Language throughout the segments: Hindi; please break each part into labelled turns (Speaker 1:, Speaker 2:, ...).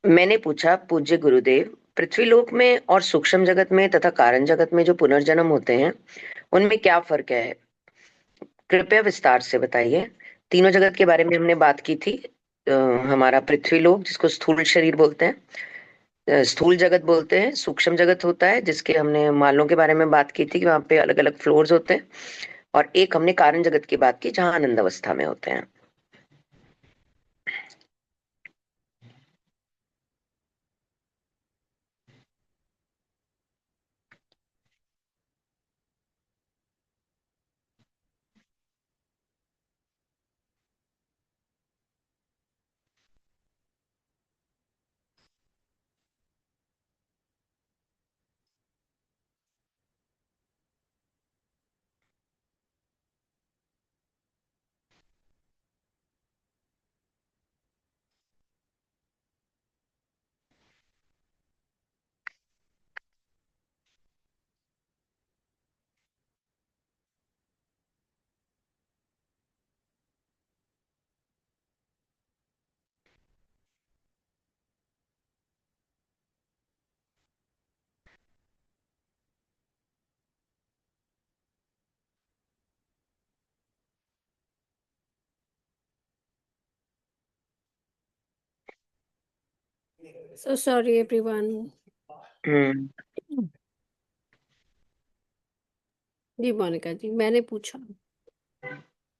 Speaker 1: मैंने पूछा, पूज्य गुरुदेव, पृथ्वीलोक में और सूक्ष्म जगत में तथा कारण जगत में जो पुनर्जन्म होते हैं उनमें क्या फर्क है? कृपया विस्तार से बताइए। तीनों जगत के बारे में हमने बात की थी। अ, हमारा पृथ्वीलोक जिसको स्थूल शरीर बोलते हैं, स्थूल जगत बोलते हैं, सूक्ष्म जगत होता है जिसके हमने मालों के बारे में बात की थी कि वहां पे अलग अलग फ्लोर्स होते हैं। और एक हमने कारण जगत की बात की जहां आनंद अवस्था में होते हैं।
Speaker 2: So sorry, everyone.
Speaker 1: हम्म।
Speaker 2: जी मोनिका जी, मैंने पूछा।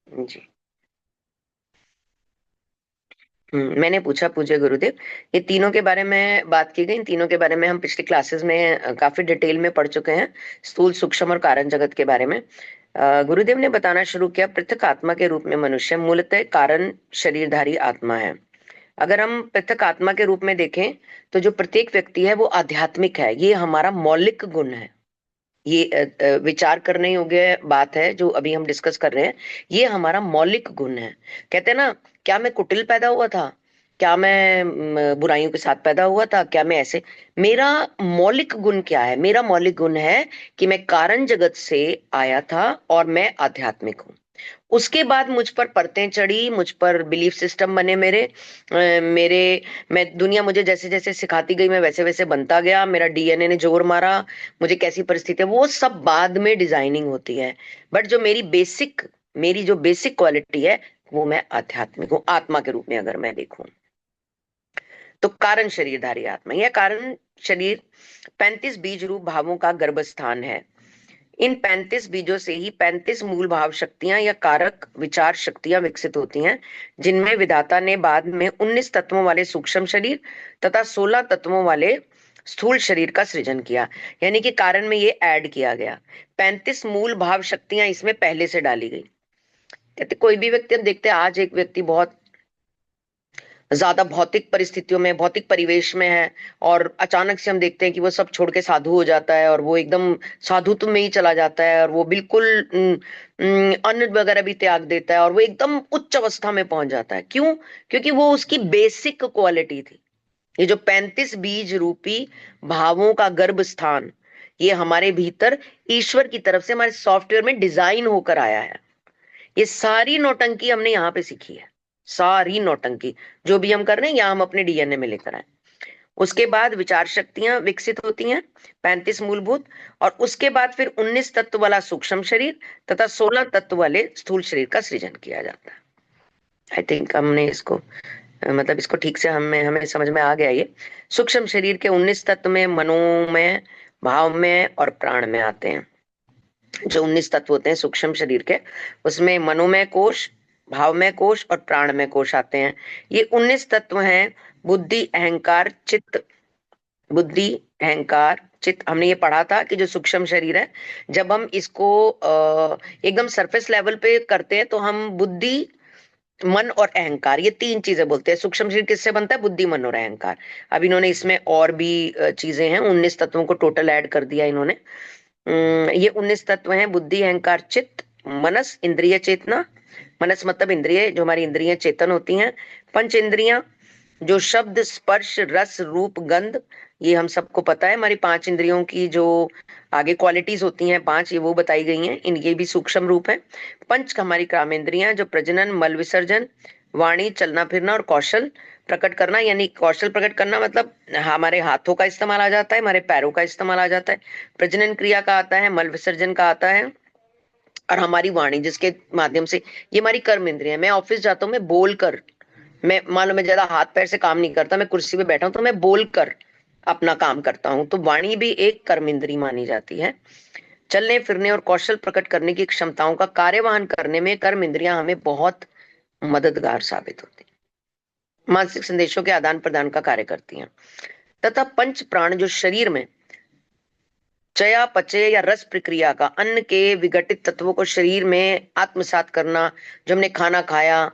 Speaker 1: जी। मैंने पूछा, पूज्य गुरुदेव, ये तीनों के बारे में बात की गई। इन तीनों के बारे में हम पिछली क्लासेस में काफी डिटेल में पढ़ चुके हैं, स्थूल सूक्ष्म और कारण जगत के बारे में। गुरुदेव ने बताना शुरू किया, पृथक आत्मा के रूप में मनुष्य मूलतः कारण शरीरधारी आत्मा है। अगर हम पृथक आत्मा के रूप में देखें तो जो प्रत्येक व्यक्ति है वो आध्यात्मिक है, ये हमारा मौलिक गुण है। ये विचार करने योग्य बात है जो अभी हम डिस्कस कर रहे हैं। ये हमारा मौलिक गुण है। कहते हैं ना, क्या मैं कुटिल पैदा हुआ था? क्या मैं बुराइयों के साथ पैदा हुआ था? क्या मैं ऐसे? मेरा मौलिक गुण क्या है? मेरा मौलिक गुण है कि मैं कारण जगत से आया था और मैं आध्यात्मिक हूँ। उसके बाद मुझ पर परतें चढ़ी, मुझ पर बिलीफ सिस्टम बने मेरे। मेरे मैं दुनिया मुझे जैसे जैसे सिखाती गई मैं वैसे वैसे बनता गया। मेरा डीएनए ने जोर मारा। मुझे कैसी परिस्थिति है वो सब बाद में डिजाइनिंग होती है। बट जो मेरी जो बेसिक क्वालिटी है वो मैं आध्यात्मिक हूँ, आत्मा के रूप में अगर मैं देखूं तो। कारण शरीरधारी आत्मा या कारण शरीर 35 बीज रूप भावों का गर्भस्थान है। इन 35 बीजों से ही 35 मूल भाव शक्तियां या कारक विचार शक्तियां विकसित होती हैं, जिनमें विधाता ने बाद में 19 तत्वों वाले सूक्ष्म शरीर तथा 16 तत्वों वाले स्थूल शरीर का सृजन किया। यानी कि कारण में ये ऐड किया गया। 35 मूल भाव शक्तियां इसमें पहले से डाली गई। कहते कोई भी व्यक्ति, हम देखते हैं आज एक व्यक्ति बहुत ज्यादा भौतिक परिस्थितियों में, भौतिक परिवेश में है, और अचानक से हम देखते हैं कि वो सब छोड़ के साधु हो जाता है और वो एकदम साधुत्व में ही चला जाता है और वो बिल्कुल अन्न वगैरह भी त्याग देता है और वो एकदम उच्च अवस्था में पहुंच जाता है। क्यों? क्योंकि वो उसकी बेसिक क्वालिटी थी। ये जो 35 बीज रूपी भावों का गर्भ स्थान, ये हमारे भीतर ईश्वर की तरफ से हमारे सॉफ्टवेयर में डिजाइन होकर आया है। ये सारी नौटंकी हमने यहाँ पे सीखी है। सारी नौटंकी जो भी हम कर रहे हैं यहाँ हम अपने डीएनए में लेकर आए। उसके बाद विचार शक्तियां विकसित होती हैं, 35 मूलभूत। और उसके बाद फिर 19 तत्व वाला सूक्ष्म शरीर तथा 16 तत्व वाले स्थूल शरीर का सृजन किया जाता है। आई थिंक हमने इसको मतलब इसको ठीक से हमें हमें समझ में आ गया। ये सूक्ष्म शरीर के 19 तत्व में मनो में, भाव में और प्राण में आते हैं। जो 19 तत्व होते हैं सूक्ष्म शरीर के, उसमें मनोमय कोश, भावमय कोश और प्राणमय कोश आते हैं। ये 19 तत्व हैं। बुद्धि, अहंकार, चित्त। बुद्धि, अहंकार, चित्त, हमने ये पढ़ा था कि जो सूक्ष्म शरीर है, जब हम इसको एकदम सरफेस लेवल पे करते हैं तो हम बुद्धि, मन और अहंकार, ये तीन चीजें बोलते हैं। सूक्ष्म शरीर किससे बनता है? बुद्धि, मन और अहंकार। अब इन्होंने इसमें और भी चीजें हैं, 19 तत्वों को टोटल ऐड कर दिया इन्होंने। ये 19 तत्व हैं: बुद्धि, अहंकार, चित्त, मनस, इंद्रिय चेतना। मनस मतलब इंद्रिय, जो हमारी इंद्रियां चेतन होती हैं। पंच इंद्रियां, जो शब्द, स्पर्श, रस, रूप, गंध, ये हम सबको पता है। हमारी पांच इंद्रियों की जो आगे क्वालिटीज होती हैं पांच, ये वो बताई गई हैं। इन ये भी सूक्ष्म रूप है। पंच हमारी काम इंद्रियां, जो प्रजनन, मल विसर्जन, वाणी, चलना फिरना और कौशल। प्रकट करना यानी कौशल प्रकट करना मतलब हमारे हाथों का इस्तेमाल आ जाता है, हमारे पैरों का इस्तेमाल आ जाता है, प्रजनन क्रिया का आता है, मल विसर्जन का आता है, और हमारी वाणी जिसके माध्यम से, ये हमारी कर्म इंद्रिय है। मैं ऑफिस जाता हूँ, मैं बोल कर, मैं मान लो मैं ज्यादा हाथ पैर से काम नहीं करता, मैं कुर्सी पे बैठा हूँ तो मैं बोल कर अपना काम करता हूँ, तो वाणी भी एक कर्म इंद्री मानी जाती है। चलने फिरने और कौशल प्रकट करने की क्षमताओं का कार्यवहन करने में कर्म इंद्रियां हमें बहुत मददगार साबित होती हैं, मानसिक संदेशों के आदान प्रदान का कार्य करती हैं। तथा पंच प्राण जो शरीर में चयापचय या रस प्रक्रिया का, अन्न के विघटित तत्वों को शरीर में आत्मसात करना, जो हमने खाना खाया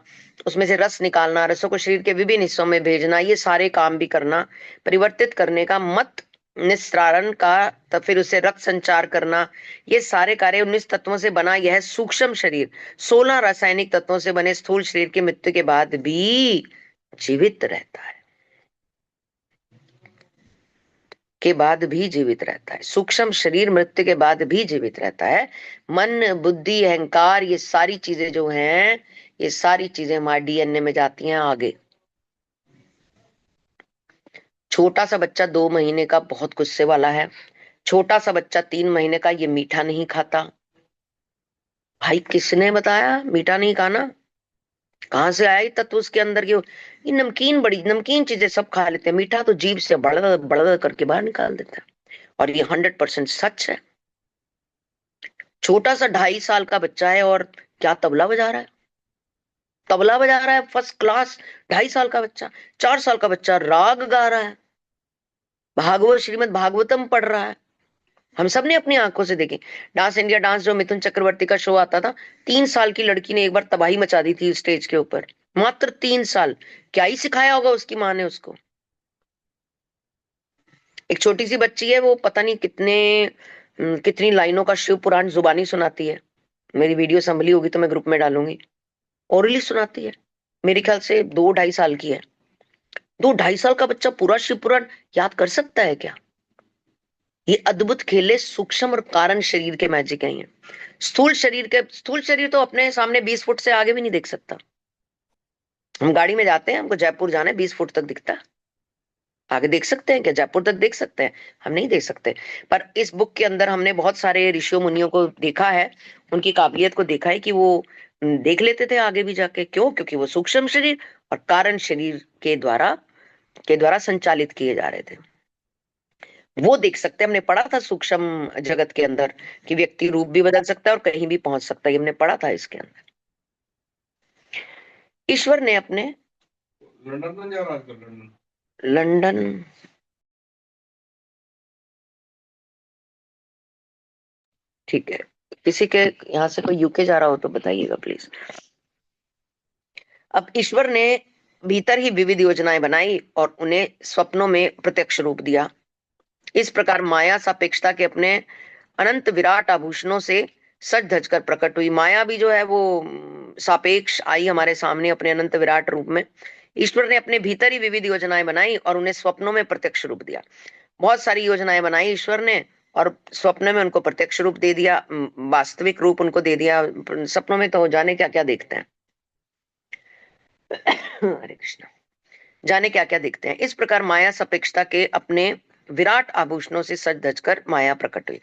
Speaker 1: उसमें से रस निकालना, रसों को शरीर के विभिन्न हिस्सों में भेजना, ये सारे काम भी करना, परिवर्तित करने का, मत निस्तारण का, तब फिर उसे रक्त संचार करना, ये सारे कार्य 19 तत्वों से बना यह सूक्ष्म शरीर 16 रासायनिक तत्वों से बने स्थूल शरीर की मृत्यु के बाद भी जीवित रहता है, के बाद भी जीवित रहता है। सूक्ष्म शरीर मृत्यु के बाद भी जीवित रहता है। मन, बुद्धि, अहंकार, ये सारी चीजें जो हैं, ये सारी चीजें हमारे डीएनए में जाती हैं आगे। छोटा सा बच्चा 2 महीने का बहुत गुस्से वाला है, छोटा सा बच्चा 3 महीने का ये मीठा नहीं खाता। भाई किसने बताया मीठा नहीं खाना? कहाँ से आया ये तत्व उसके अंदर के? ये नमकीन, बड़ी नमकीन चीजें सब खा लेते हैं, मीठा तो जीभ से बड़ा बड़ा करके बाहर निकाल देता है। और ये 100% सच है। छोटा सा 2.5 साल का बच्चा है और क्या तबला बजा रहा है, तबला बजा रहा है फर्स्ट क्लास। 2.5 साल का बच्चा, 4 साल का बच्चा राग गा रहा है, भागवत श्रीमद् भागवतम पढ़ रहा है। हम सब ने अपनी आंखों से देखे। डांस इंडिया डांस जो मिथुन चक्रवर्ती का शो आता था, 3 साल की लड़की ने एक बार तबाही मचा दी थी स्टेज के ऊपर, मात्र 3 साल। क्या ही सिखाया होगा उसकी माँ ने उसको। एक छोटी सी बच्ची है, वो पता नहीं कितनी लाइनों का शिव पुराण जुबानी सुनाती है। मेरी वीडियो संभली होगी तो मैं ग्रुप में डालूंगी। ओरली सुनाती है, मेरे ख्याल से 2-2.5 साल की है। 2-2.5 साल का बच्चा पूरा शिव पुराण याद कर सकता है क्या? ये अद्भुत खेले सूक्ष्म और कारण शरीर के मैजिक है ये। स्थूल शरीर तो अपने सामने 20 फुट से आगे भी नहीं देख सकता। हम गाड़ी में जाते हैं, हमको जयपुर जाना है, 20 फुट तक दिखता है। आगे देख सकते हैं क्या? जयपुर तक देख सकते हैं? हम नहीं देख सकते। पर इस बुक के अंदर हमने बहुत सारे ऋषियों मुनियों को देखा है, उनकी काबिलियत को देखा है कि वो देख लेते थे आगे भी जाके। क्यों? क्योंकि वो सूक्ष्म शरीर और कारण शरीर के द्वारा संचालित किए जा रहे थे। वो देख सकते हैं। हमने पढ़ा था सूक्ष्म जगत के अंदर कि व्यक्ति रूप भी बदल सकता है और कहीं भी पहुंच सकता है, ये हमने पढ़ा था इसके अंदर। ईश्वर ने अपने
Speaker 3: लंदन में जा रहा है लंदन।
Speaker 1: लंदन, ठीक है, किसी के यहाँ से कोई यूके जा रहा हो तो बताइएगा प्लीज। अब ईश्वर ने भीतर ही विविध योजनाएं बनाई और उन्हें स्वप्नों में प्रत्यक्ष रूप दिया। इस प्रकार माया सापेक्षता के अपने अनंत विराट आभूषणों से सज धज कर प्रकट हुई। माया भी जो है वो सापेक्ष आई हमारे सामने अपने अनंत विराट रूप में। ईश्वर ने अपने भीतर ही विविध योजनाएं बनाई और उन्हें स्वप्नों में प्रत्यक्ष रूप दिया। बहुत सारी योजनाएं बनाई ईश्वर ने और स्वप्न में उनको प्रत्यक्ष रूप दे दिया, वास्तविक रूप उनको दे दिया। सपनों में तो जाने क्या क्या देखते हैं। हरे कृष्णा। जाने क्या क्या देखते हैं। इस प्रकार माया सापेक्षता के अपने विराट आभूषणों से सज धज कर माया प्रकट हुई।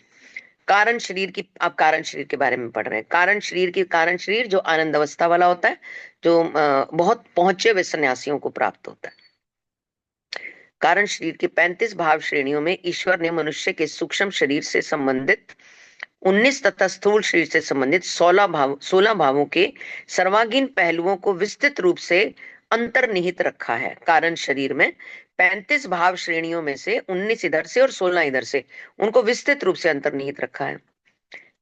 Speaker 1: कारण शरीर की, आप कारण शरीर के बारे में पढ़ रहे हैं। कारण शरीर जो आनंद अवस्था वाला होता है, जो बहुत पहुंचे हुए सन्यासियों को प्राप्त होता है। कारण शरीर की 35 भाव श्रेणियों में ईश्वर ने मनुष्य के सूक्ष्म शरीर से संबंधित 19 तथा स्थूल शरीर से संबंधित 16 भावों के सर्वांगीण पहलुओं को विस्तृत रूप से अंतर्निहित रखा है। कारण शरीर में 35 भाव श्रेणियों में से 19 इधर से और 16 इधर से, उनको विस्तृत रूप से अंतर्निहित रखा है।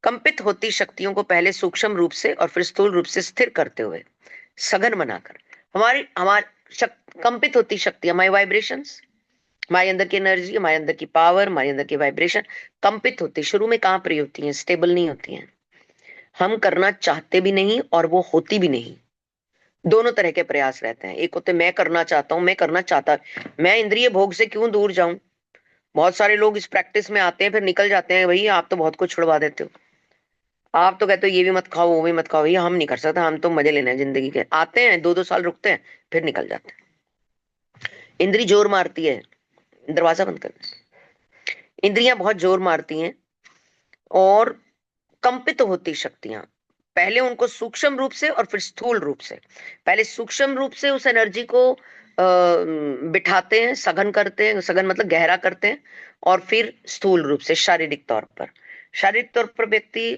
Speaker 1: कंपित होती शक्तियों को पहले सूक्ष्म रूप से और फिर स्थूल रूप से स्थिर करते हुए सघन बनाकर, हमारी हमारी कंपित होती शक्ति, हमारी वाइब्रेशंस, हमारे अंदर की एनर्जी, हमारे अंदर की पावर, हमारे अंदर की वाइब्रेशन कंपित होती, शुरू में कहां पर होती हैं? स्टेबल नहीं होती हैं। हम करना चाहते भी नहीं और वो होती भी नहीं। दोनों तरह के प्रयास रहते हैं। एक होते मैं करना चाहता हूं, मैं करना चाहता, मैं इंद्रिय भोग से क्यों दूर जाऊं। बहुत सारे लोग इस प्रैक्टिस में आते हैं फिर निकल जाते हैं। भैया आप तो बहुत कुछ छुड़वा देते हो, आप तो कहते हो ये भी मत खाओ वो भी मत खाओ। भैया हम नहीं कर सकते, हम तो मजे लेना है जिंदगी के। आते हैं 2-2 साल रुकते हैं फिर निकल जाते हैं। इंद्री जोर मारती है, दरवाजा बंद कर। इंद्रियां बहुत जोर मारती हैं और कंपित होती शक्तियां, पहले उनको सूक्ष्म रूप से और फिर स्थूल रूप से। पहले सूक्ष्म रूप से उस एनर्जी को बिठाते हैं, सघन करते हैं, सघन मतलब गहरा करते हैं, और फिर स्थूल रूप से शारीरिक तौर पर। शारीरिक तौर पर व्यक्ति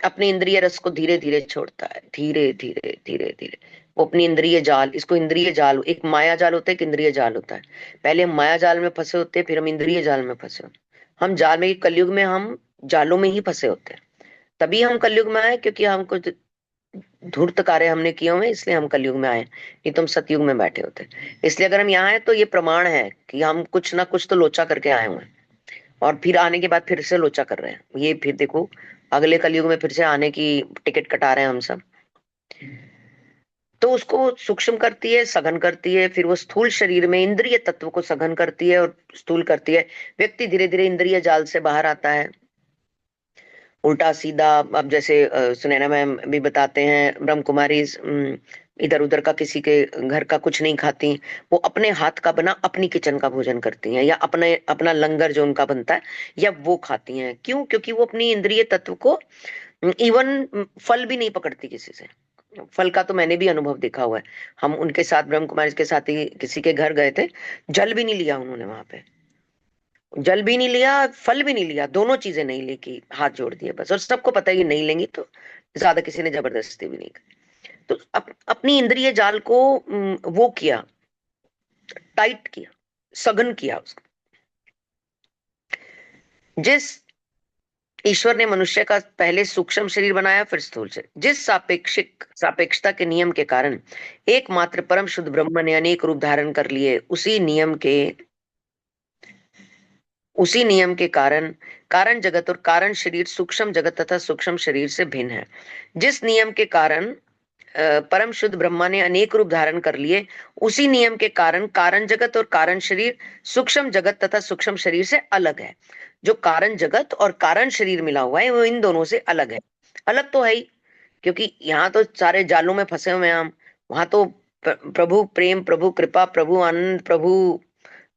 Speaker 1: अपनी इंद्रिय रस को धीरे धीरे छोड़ता है, धीरे धीरे धीरे धीरे। वो अपनी इंद्रिय जाल, इसको इंद्रिय जाल, एक माया जाल होता है, एक इंद्रिय जाल होता है। पहले हम माया जाल में फंसे होते हैं, फिर हम इंद्रिय जाल में फंसे होते हैं। हम जाल में, कलयुग में हम जालों में ही फंसे होते हैं। तभी हम कलयुग में आए, क्योंकि हम कुछ धूर्त कार्य हमने किए हुए, इसलिए हम कलयुग में आए। नहीं तो हम सतयुग में बैठे होते। इसलिए अगर हम यहाँ आए तो ये प्रमाण है कि हम कुछ ना कुछ तो लोचा करके आए हुए हैं, और फिर आने के बाद फिर से लोचा कर रहे हैं। ये फिर देखो, अगले कलयुग में फिर से आने की टिकट कटा रहे हैं हम सब। तो उसको सूक्ष्म करती है, सघन करती है, फिर वो स्थूल शरीर में इंद्रिय तत्व को सघन करती है और स्थूल करती है। व्यक्ति धीरे धीरे इंद्रिय जाल से बाहर आता है, उल्टा सीधा। अब जैसे सुनैना मैम भी बताते हैं, ब्रह्म कुमारी इधर उधर का किसी के घर का कुछ नहीं खाती, वो अपने हाथ का बना अपनी किचन का भोजन करती हैं, या अपने अपना लंगर जो उनका बनता है या वो खाती हैं। क्यों? क्योंकि वो अपनी इंद्रिय तत्व को, इवन फल भी नहीं पकड़ती किसी से। फल का तो मैंने भी अनुभव देखा हुआ है। हम उनके साथ, ब्रह्म कुमारी के साथ ही किसी के घर गए थे, जल भी नहीं लिया उन्होंने वहां पे। जल भी नहीं लिया, फल भी नहीं लिया, दोनों चीजें नहीं ली, कि हाथ जोड़ दिए बस। और सबको पता है कि नहीं लेंगी, तो ज्यादा किसी ने जबरदस्ती भी नहीं की। तो अपनी इंद्रिय जाल को वो किया, टाइट किया, सघन किया उसको। जिस ईश्वर ने मनुष्य का पहले सूक्ष्म शरीर बनाया, फिर स्थूल शरीर, जिस सापेक्षता के नियम के कारण एकमात्र परम शुद्ध ब्रह्म ने अनेक रूप धारण कर लिए, उसी नियम के कारण कारण जगत और कारण शरीर सूक्ष्म जगत तथा सूक्ष्म शरीर से भिन्न है। जिस नियम के कारण परम शुद्ध ब्रह्मा ने अनेक रूप धारण कर लिए, उसी नियम के कारण कारण जगत और कारण शरीर सूक्ष्म जगत तथा सूक्ष्म शरीर से अलग है। जो कारण जगत और कारण शरीर मिला हुआ है, वो इन दोनों से अलग है। अलग तो है ही, क्योंकि यहाँ तो सारे जालों में फंसे हुए हैं हम। वहां तो प्रभु प्रेम, प्रभु कृपा, प्रभु आनंद, प्रभु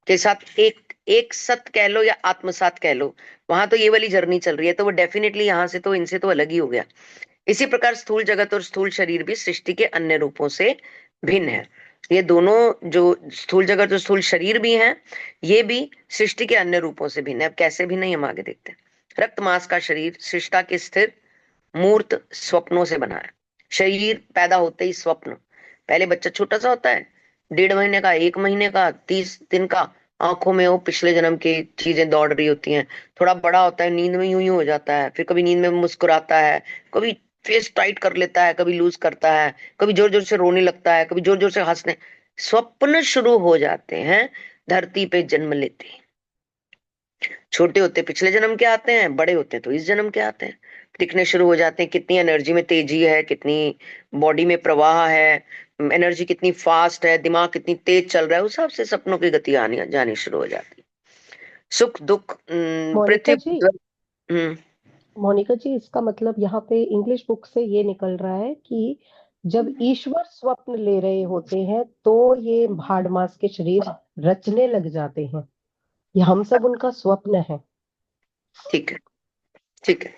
Speaker 1: के साथ एक एक सत कह लो या आत्मसात कह लो, वहां तो ये वाली जर्नी चल रही है। तो वो डेफिनेटली यहाँ से तो, इनसे तो अलग ही हो गया। इसी प्रकार स्थूल जगत और स्थूल शरीर भी सृष्टि के अन्य रूपों से भिन्न है। ये दोनों, जो स्थूल जगत और स्थूल शरीर भी हैं, ये भी सृष्टि के अन्य रूपों से भिन्न है। अब कैसे भिन्न है, हम आगे देखते हैं। रक्त मांस का शरीर सृष्टा के स्थिर मूर्त स्वप्नों से बना है। शरीर पैदा होते ही स्वप्न। पहले बच्चा छोटा सा होता है, 1.5 महीने का, 1 महीने का, 30 दिन का। आंखों में वो पिछले जन्म की चीजें दौड़ रही होती हैं। थोड़ा बड़ा होता है, नींद में यूं यूं हो जाता है, फिर कभी नींद में मुस्कुराता है, कभी फेस टाइट कर लेता है, कभी लूज करता है, कभी जोर जोर से रोने लगता है, कभी जोर जोर से हंसने। स्वप्न शुरू हो जाते हैं धरती पे जन्म लेते ही। छोटे होते पिछले जन्म के आते हैं, बड़े होते तो इस जन्म के आते हैं। दिखने शुरू हो जाते हैं, कितनी एनर्जी में तेजी है, कितनी बॉडी में प्रवाह है, एनर्जी कितनी फास्ट है, दिमाग कितनी तेज चल रहा है, उस हिसाब से सपनों की गति आनी जानी शुरू हो जाती है। सुख दुख
Speaker 4: मोनिका
Speaker 1: पृथ्वी।
Speaker 4: जी,
Speaker 1: हम्म।
Speaker 4: मोनिका जी, इसका मतलब यहाँ पे इंग्लिश बुक से ये निकल रहा है कि जब ईश्वर स्वप्न ले रहे होते हैं तो ये भाड़ मास के शरीर रचने लग जाते हैं। ये हम सब उनका स्वप्न है।
Speaker 1: ठीक है, ठीक है,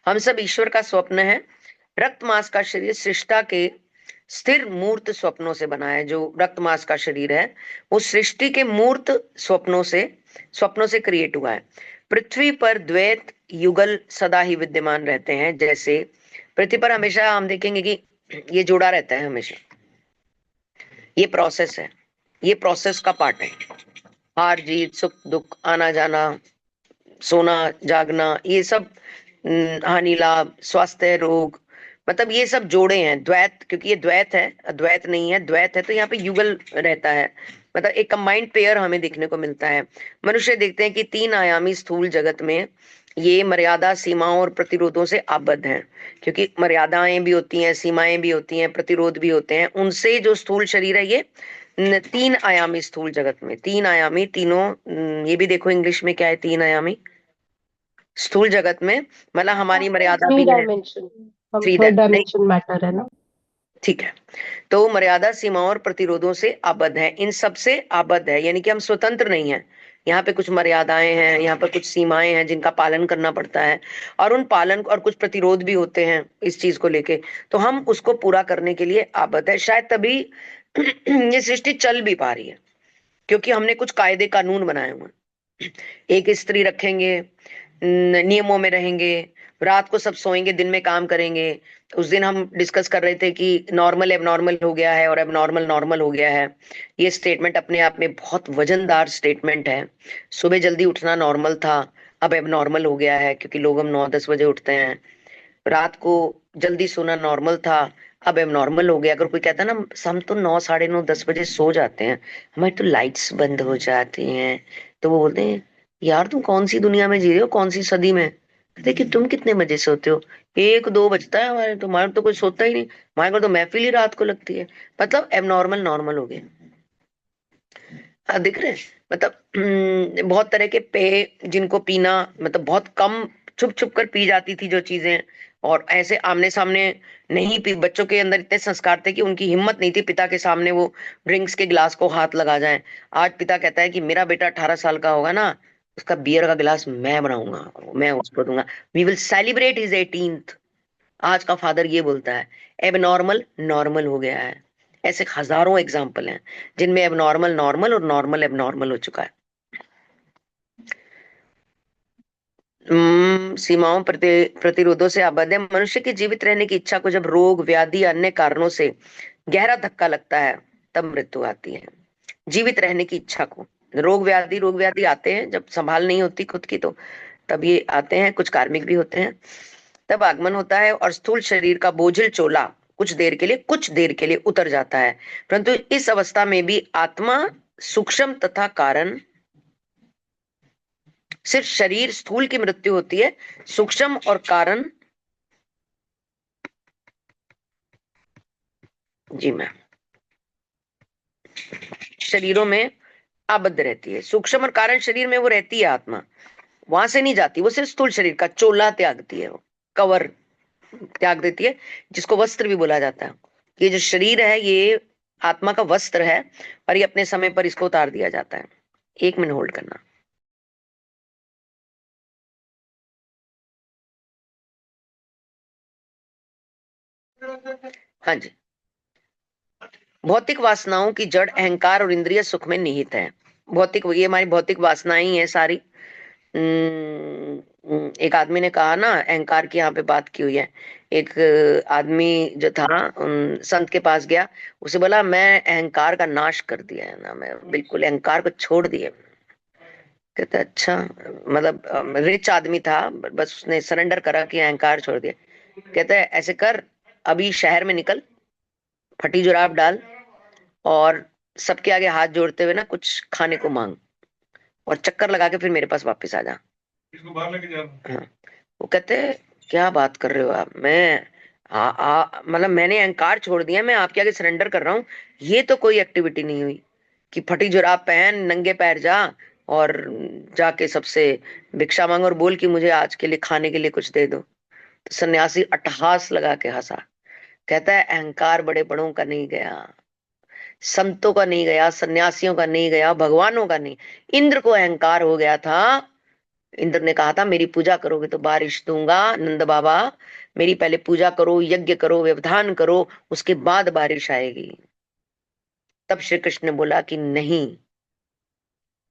Speaker 1: हम सब ईश्वर का स्वप्न है। रक्त मांस का शरीर सृष्टा के स्थिर मूर्त स्वप्नों से बना है। जो रक्त मांस का शरीर है, वो सृष्टि के मूर्त स्वप्नों से क्रिएट हुआ है। पृथ्वी पर द्वैत युगल सदा ही विद्यमान रहते हैं। जैसे पृथ्वी पर हमेशा हम देखेंगे कि ये जुड़ा रहता है हमेशा। ये प्रोसेस है, ये प्रोसेस का पार्ट है। हार जीत, सुख दुख, आना जाना, सोना जागना, ये सब, हानि लाभ, स्वास्थ्य रोग, मतलब ये सब जोड़े हैं। द्वैत, क्योंकि ये द्वैत है, अद्वैत नहीं है, द्वैत है, तो यहाँ पे युगल रहता है। मतलब एक कंबाइंड पेयर हमें देखने को मिलता है। मनुष्य देखते हैं कि 3 आयामी स्थूल जगत में ये मर्यादा, सीमाओं और प्रतिरोधों से आबद्ध हैं। क्योंकि मर्यादाएं भी होती हैं, सीमाएं भी होती हैं, प्रतिरोध भी होते हैं। उनसे जो स्थूल शरीर है, ये 3 आयामी स्थूल जगत में, 3 आयामी, तीनों, ये भी देखो इंग्लिश में क्या है, 3 आयामी स्थूल जगत में, मतलब हमारी मर्यादा
Speaker 4: थ्री
Speaker 1: भी है।
Speaker 4: डायमेंशन, हम
Speaker 1: थ्री
Speaker 4: थर्ड
Speaker 1: नहीं,
Speaker 4: डायमेंशन मैटर है ना।
Speaker 1: ठीक है। तो मर्यादा, सीमाओं और प्रतिरोधों से आबद्ध है, इन सब से आबद्ध है, यानी कि हम स्वतंत्र नहीं है। यहाँ पे कुछ मर्यादाएं हैं, यहाँ पर कुछ सीमाएं हैं जिनका पालन करना पड़ता है, और उन पालन और कुछ प्रतिरोध भी होते हैं इस चीज को लेके, तो हम उसको पूरा करने के लिए आबद्ध है। शायद तभी ये सृष्टि चल भी पा रही है, क्योंकि हमने कुछ कायदे कानून बनाए हुए हैं। एक स्त्री रखेंगे, नियमों में रहेंगे, रात को सब सोएंगे, दिन में काम करेंगे। उस दिन हम डिस्कस कर रहे थे कि नॉर्मल एबनॉर्मल हो गया है और एबनॉर्मल नॉर्मल हो गया है। ये स्टेटमेंट अपने आप में बहुत वजनदार स्टेटमेंट है। सुबह जल्दी उठना नॉर्मल था, अब एबनॉर्मल हो गया है, क्योंकि लोग हम 9-10 बजे उठते हैं। रात को जल्दी सोना नॉर्मल था, अब एबनॉर्मल हो गया। अगर कोई कहता है ना हम तो 9, साढ़े 9, 10 बजे सो जाते हैं, हमारी तो लाइट्स बंद हो जाती हैं, तो वो बोलते हैं यार तुम कौन सी दुनिया में जी रहे हो, कौन सी सदी में। कहते कि तुम कितने बजे सोते हो? 1-2 बजता है हमारे, तुम्हारे तो कोई सोता ही नहीं, हमारे को तो महफिल ही रात को लगती है। मतलब एबनॉर्मल नॉर्मल हो गया। हाँ, दिख रहे हैं? मतलब बहुत तरह के पेय जिनको पीना, मतलब बहुत कम छुप छुप कर पी जाती थी जो चीजें, और ऐसे आमने सामने नहीं पी। बच्चों के अंदर इतने संस्कार थे कि उनकी हिम्मत नहीं थी पिता के सामने वो ड्रिंक्स के गिलास को हाथ लगा जाए। आज पिता कहता है कि मेरा बेटा 18 साल का होगा ना, उसका बियर का गिलास मैं बनाऊंगा, मैं उसको दूंगा, we will celebrate his 18th। आज का फादर ये बोलता है। एबनॉर्मल नॉर्मल हो गया है। ऐसे हजारों एग्जाम्पल हैं जिनमें एबनॉर्मल नॉर्मल और नॉर्मल एबनॉर्मल हो चुका है। सीमाओं प्रतिरोधों से आबद्ध है। मनुष्य की जीवित रहने की इच्छा को जब रोग, व्याधि, अन्य कारणों से गहरा धक्का लगता है, तब मृत्यु आती है। जीवित रहने की इच्छा को, रोग व्याधि आते हैं जब संभाल नहीं होती खुद की, तो तब ये आते हैं। कुछ कार्मिक भी होते हैं, तब आगमन होता है, और स्थूल शरीर का बोझिल चोला कुछ देर के लिए उतर जाता है। परंतु इस अवस्था में भी आत्मा सूक्ष्म तथा कारण, सिर्फ शरीर स्थूल की मृत्यु होती है, सूक्ष्म और कारण, जी मैम, शरीरों में आबद्ध रहती है। सूक्ष्म और कारण शरीर में वो रहती है आत्मा, वहां से नहीं जाती। वो सिर्फ स्थूल शरीर का चोला त्यागती है, वो कवर त्याग देती है, जिसको वस्त्र भी बोला जाता है। ये जो शरीर है ये आत्मा का वस्त्र है, और ये अपने समय पर इसको उतार दिया जाता है। 1 मिनट होल्ड करना। हाँ जी। भौतिक वासनाओं की जड़ अहंकार और इंद्रिय सुख में निहित है। भौतिक, ये हमारी भौतिक वासनाएं ही है सारी। एक आदमी ने कहा ना, अहंकार की यहाँ पे बात की हुई है। एक आदमी जो था संत के पास गया, उसे बोला मैं अहंकार का नाश कर दिया है ना, मैं बिल्कुल अहंकार को छोड़ दिया। कहता अच्छा, मतलब रिच आदमी था, बस उसने सरेंडर करा कि अहंकार छोड़ दिया। कहता है ऐसे कर, अभी शहर में निकल, फटी जुराब डाल, और सबके आगे हाथ जोड़ते हुए ना कुछ खाने को मांग, और चक्कर लगा के फिर मेरे पास वापस आ जा।
Speaker 3: इसको बाहर लेके जा रहा
Speaker 1: हाँ। वो कहते क्या बात कर रहे हो आप, मैं मतलब मैंने अहंकार छोड़ दिया, मैं आपके आगे सरेंडर कर रहा हूँ। ये तो कोई एक्टिविटी नहीं हुई कि फटी जुराब पहन, नंगे पैर जा, और जाके सबसे भिक्षा मांग और बोल कि मुझे आज के लिए खाने के लिए कुछ दे दो। तो सन्यासी अट्टहास लगा के हंसा। कहता है अहंकार बड़े बड़ों का नहीं गया, संतों का नहीं गया, सन्यासियों का नहीं गया, भगवानों का नहीं। इंद्र को अहंकार हो गया था। इंद्र ने कहा था मेरी पूजा करोगे तो बारिश दूंगा, नंद बाबा मेरी पहले पूजा करो, यज्ञ करो, व्यवधान करो, उसके बाद बारिश आएगी। तब श्री कृष्ण ने बोला कि नहीं,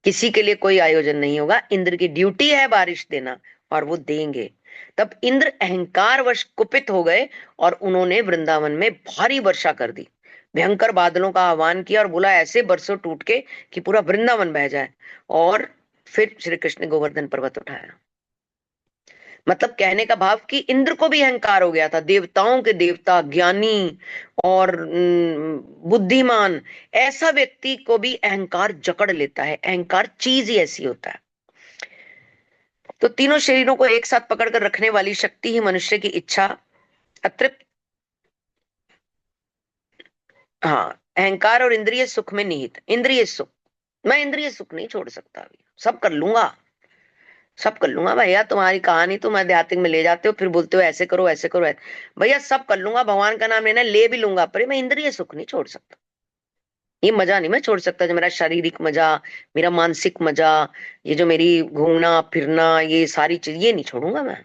Speaker 1: किसी के लिए कोई आयोजन नहीं होगा, इंद्र की ड्यूटी है बारिश देना, और वो देंगे। तब इंद्र अहंकार वश कुपित हो गए, और उन्होंने वृंदावन में भारी वर्षा कर दी, भयंकर बादलों का आह्वान किया, और बोला ऐसे बरसों टूट के कि पूरा वृंदावन बह जाए। और फिर श्री कृष्ण ने गोवर्धन पर्वत उठाया। मतलब कहने का भाव कि इंद्र को भी अहंकार हो गया था, देवताओं के देवता, ज्ञानी और बुद्धिमान, ऐसा व्यक्ति को भी अहंकार जकड़ लेता है। अहंकार चीज ही ऐसी होता है। तो तीनों शरीरों को एक साथ पकड़कर रखने वाली शक्ति ही मनुष्य की इच्छा, अतृप्त, हाँ, अहंकार और इंद्रिय सुख में निहित। इंद्रिय सुख, मैं इंद्रिय सुख नहीं छोड़ सकता, अभी सब कर लूंगा, सब कर लूंगा भैया, तुम्हारी कहानी तुम आध्यात्मिक में ले जाते हो, फिर बोलते हो ऐसे करो ऐसे करो भैया सब कर लूंगा, भगवान का नाम लेना ले भी लूंगा, पर मैं इंद्रिय सुख नहीं छोड़ सकता। ये मजा नहीं मैं छोड़ सकता, जो मेरा शारीरिक मजा, मेरा मानसिक मजा, ये जो मेरी घूमना फिरना, ये सारी चीज ये नहीं छोड़ूंगा मैं।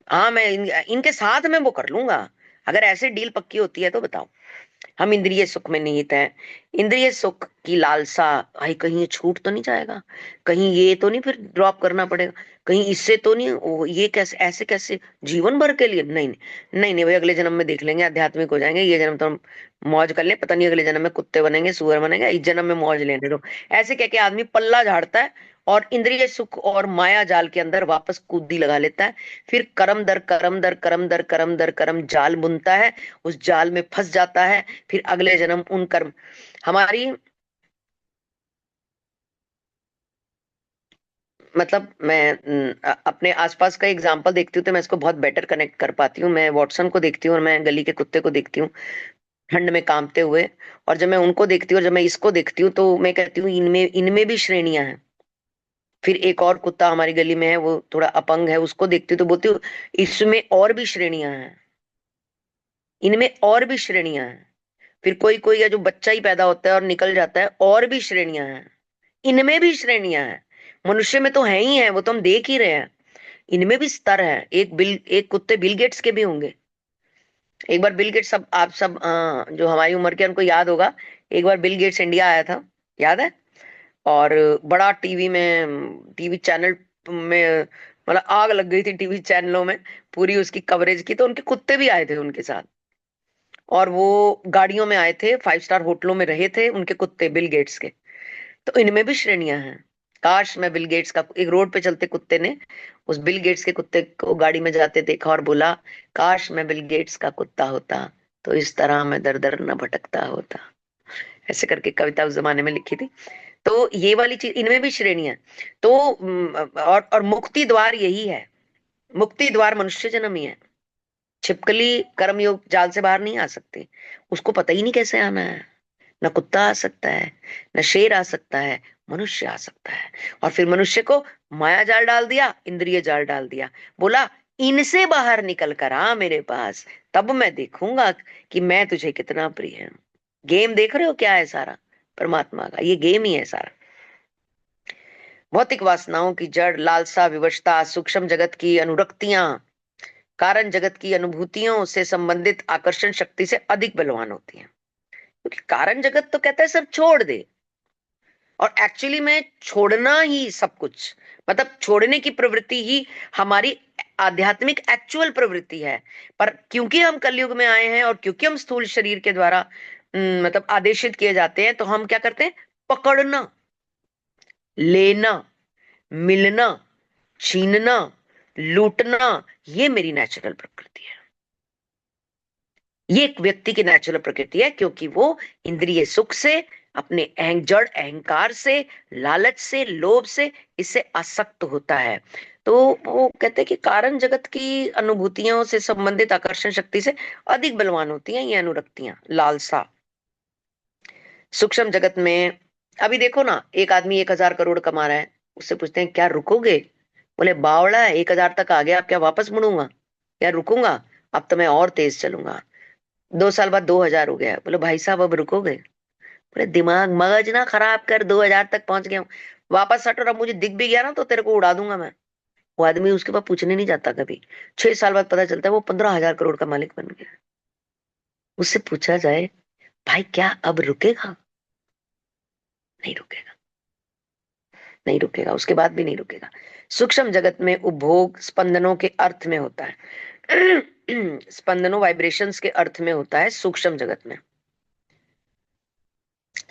Speaker 1: हाँ मैं इनके साथ में वो कर लूंगा, अगर ऐसे डील पक्की होती है तो बताओ। हम इंद्रिय सुख में निहित हैं। इंद्रिय सुख की लालसा, भाई कहीं ये छूट तो नहीं जाएगा, कहीं ये तो नहीं फिर ड्रॉप करना पड़ेगा, कहीं इससे तो नहीं ये कैसे ऐसे कैसे जीवन भर के लिए, नहीं नहीं नहीं नहीं भाई, अगले जन्म में देख लेंगे, आध्यात्मिक हो जाएंगे, ये जन्म तो हम मौज कर ले, पता नहीं अगले जन्म में कुत्ते बनेंगे सुअर बनेंगे, इस जन्म में मौज लेने दो। ऐसे कह के आदमी पल्ला झाड़ता है और इंद्रिय सुख और माया जाल के अंदर वापस कूदी लगा लेता है। फिर कर्म दर कर्म दर कर्म दर कर्म दर कर्म जाल बुनता है, उस जाल में फंस जाता है। फिर अगले जन्म उन कर्म, हमारी मतलब मैं अपने आसपास का एग्जांपल देखती हूँ तो मैं इसको बहुत बेटर कनेक्ट कर पाती हूँ। मैं वॉटसन को देखती हूँ और मैं गली के कुत्ते को देखती हूँ ठंड में कांपते हुए, और जब मैं उनको देखती हूँ और जब मैं इसको देखती हूँ तो मैं कहती हूँ इनमें इनमें भी श्रेणियां हैं। फिर एक और कुत्ता हमारी गली में है, वो थोड़ा अपंग है, उसको देखती हूँ तो बोलती हूँ इसमें और भी श्रेणियां हैं, इनमें और भी श्रेणियां हैं। फिर कोई कोई है जो बच्चा ही पैदा होता है और निकल जाता है, और भी श्रेणियां हैं, इनमें भी श्रेणियां हैं। मनुष्य में तो है ही है, वो तो हम देख ही रहे हैं, इनमें भी स्तर है। एक कुत्ते बिल गेट्स के भी होंगे। एक बार बिल गेट्स, सब आप सब जो हमारी उम्र के हैं, उनको याद होगा, एक बार बिल गेट्स इंडिया आया था, याद है? और बड़ा टीवी में, टीवी चैनल में, मतलब आग लग गई थी टीवी चैनलों में पूरी उसकी कवरेज की। तो उनके कुत्ते भी आए थे उनके साथ, और वो गाड़ियों में आए थे, 5 स्टार होटलों में रहे थे उनके कुत्ते बिल गेट्स के। तो इनमें भी श्रेणियां हैं। काश मैं बिल गेट्स का, एक रोड पे चलते कुत्ते ने उस बिल गेट्स के कुत्ते को गाड़ी में जाते देखा और बोला, काश मैं बिल गेट्स का कुत्ता होता तो इस तरह मैं दर दर न भटकता होता। ऐसे करके कविता उस जमाने में लिखी थी। तो ये वाली चीज, इनमें भी श्रेणियां। तो और मुक्ति द्वार यही है, मुक्ति द्वार मनुष्य जन्म ही है। छिपकली कर्मयोग जाल से बाहर नहीं आ सकती, उसको पता ही नहीं कैसे आना है। न कुत्ता आ सकता है, न शेर आ सकता है, मनुष्य आ सकता है। और फिर मनुष्य को माया जाल डाल दिया, इंद्रिय जाल डाल दिया, बोला इनसे बाहर निकल कर आ मेरे पास, तब मैं देखूंगा कि मैं तुझे कितना प्रिय हूं। गेम देख रहे हो क्या है सारा, परमात्मा का ये गेम ही है सारा। भौतिक वासनाओं की जड़ लालसा, विवशता, सूक्ष्म जगत की अनुरक्तियां कारण जगत की अनुभूतियों से संबंधित आकर्षण शक्ति से अधिक बलवान होती हैं। क्योंकि कारण जगत तो कहता है सब छोड़ दे, और एक्चुअली में छोड़ना ही सब कुछ, मतलब छोड़ने की प्रवृत्ति ही हमारी आध्यात्मिक एक्चुअल प्रवृत्ति है। पर क्योंकि हम कलयुग में आए हैं और क्योंकि हम स्थूल शरीर के द्वारा मतलब आदेशित किए जाते हैं, तो हम क्या करते हैं, पकड़ना, लेना, मिलना, छीनना, लूटना, ये मेरी नेचुरल प्रकृति है। ये एक व्यक्ति की नेचुरल प्रकृति है, क्योंकि वो इंद्रिय सुख से, अपने जड़ अहंकार से, लालच से, लोभ से, इससे आसक्त होता है। तो वो कहते हैं कि कारण जगत की अनुभूतियों से संबंधित आकर्षण शक्ति से अधिक बलवान होती हैं ये अनुरक्तियां, लालसा। सूक्ष्म जगत में अभी देखो ना, एक आदमी 1,000 करोड़ कमा रहा है, उससे पूछते हैं क्या रुकोगे? बोले बावड़ा है, 1,000 तक आ गया, अब क्या वापस मुड़ूंगा या रुकूंगा? अब तो मैं और तेज चलूंगा। 2 साल बाद 2,000 हो गया, बोले भाई साहब अब रुकोगे? बोले दिमाग मगज ना खराब कर, 2,000 तक पहुंच गया हूँ, वापस हट, और अब मुझे दिख भी गया ना तो तेरे को उड़ा दूंगा मैं। वो आदमी उसके पास पूछने नहीं जाता कभी। 6 साल बाद पता चलता है वो 15,000 करोड़ का मालिक बन गया। उससे पूछा जाए भाई क्या अब रुकेगा? नहीं रुकेगा, नहीं रुकेगा, उसके बाद भी नहीं रुकेगा। सूक्ष्म जगत में उपभोग स्पंदनों के अर्थ में होता है। स्पंदनों वाइब्रेशंस के अर्थ में होता है सूक्ष्म जगत में।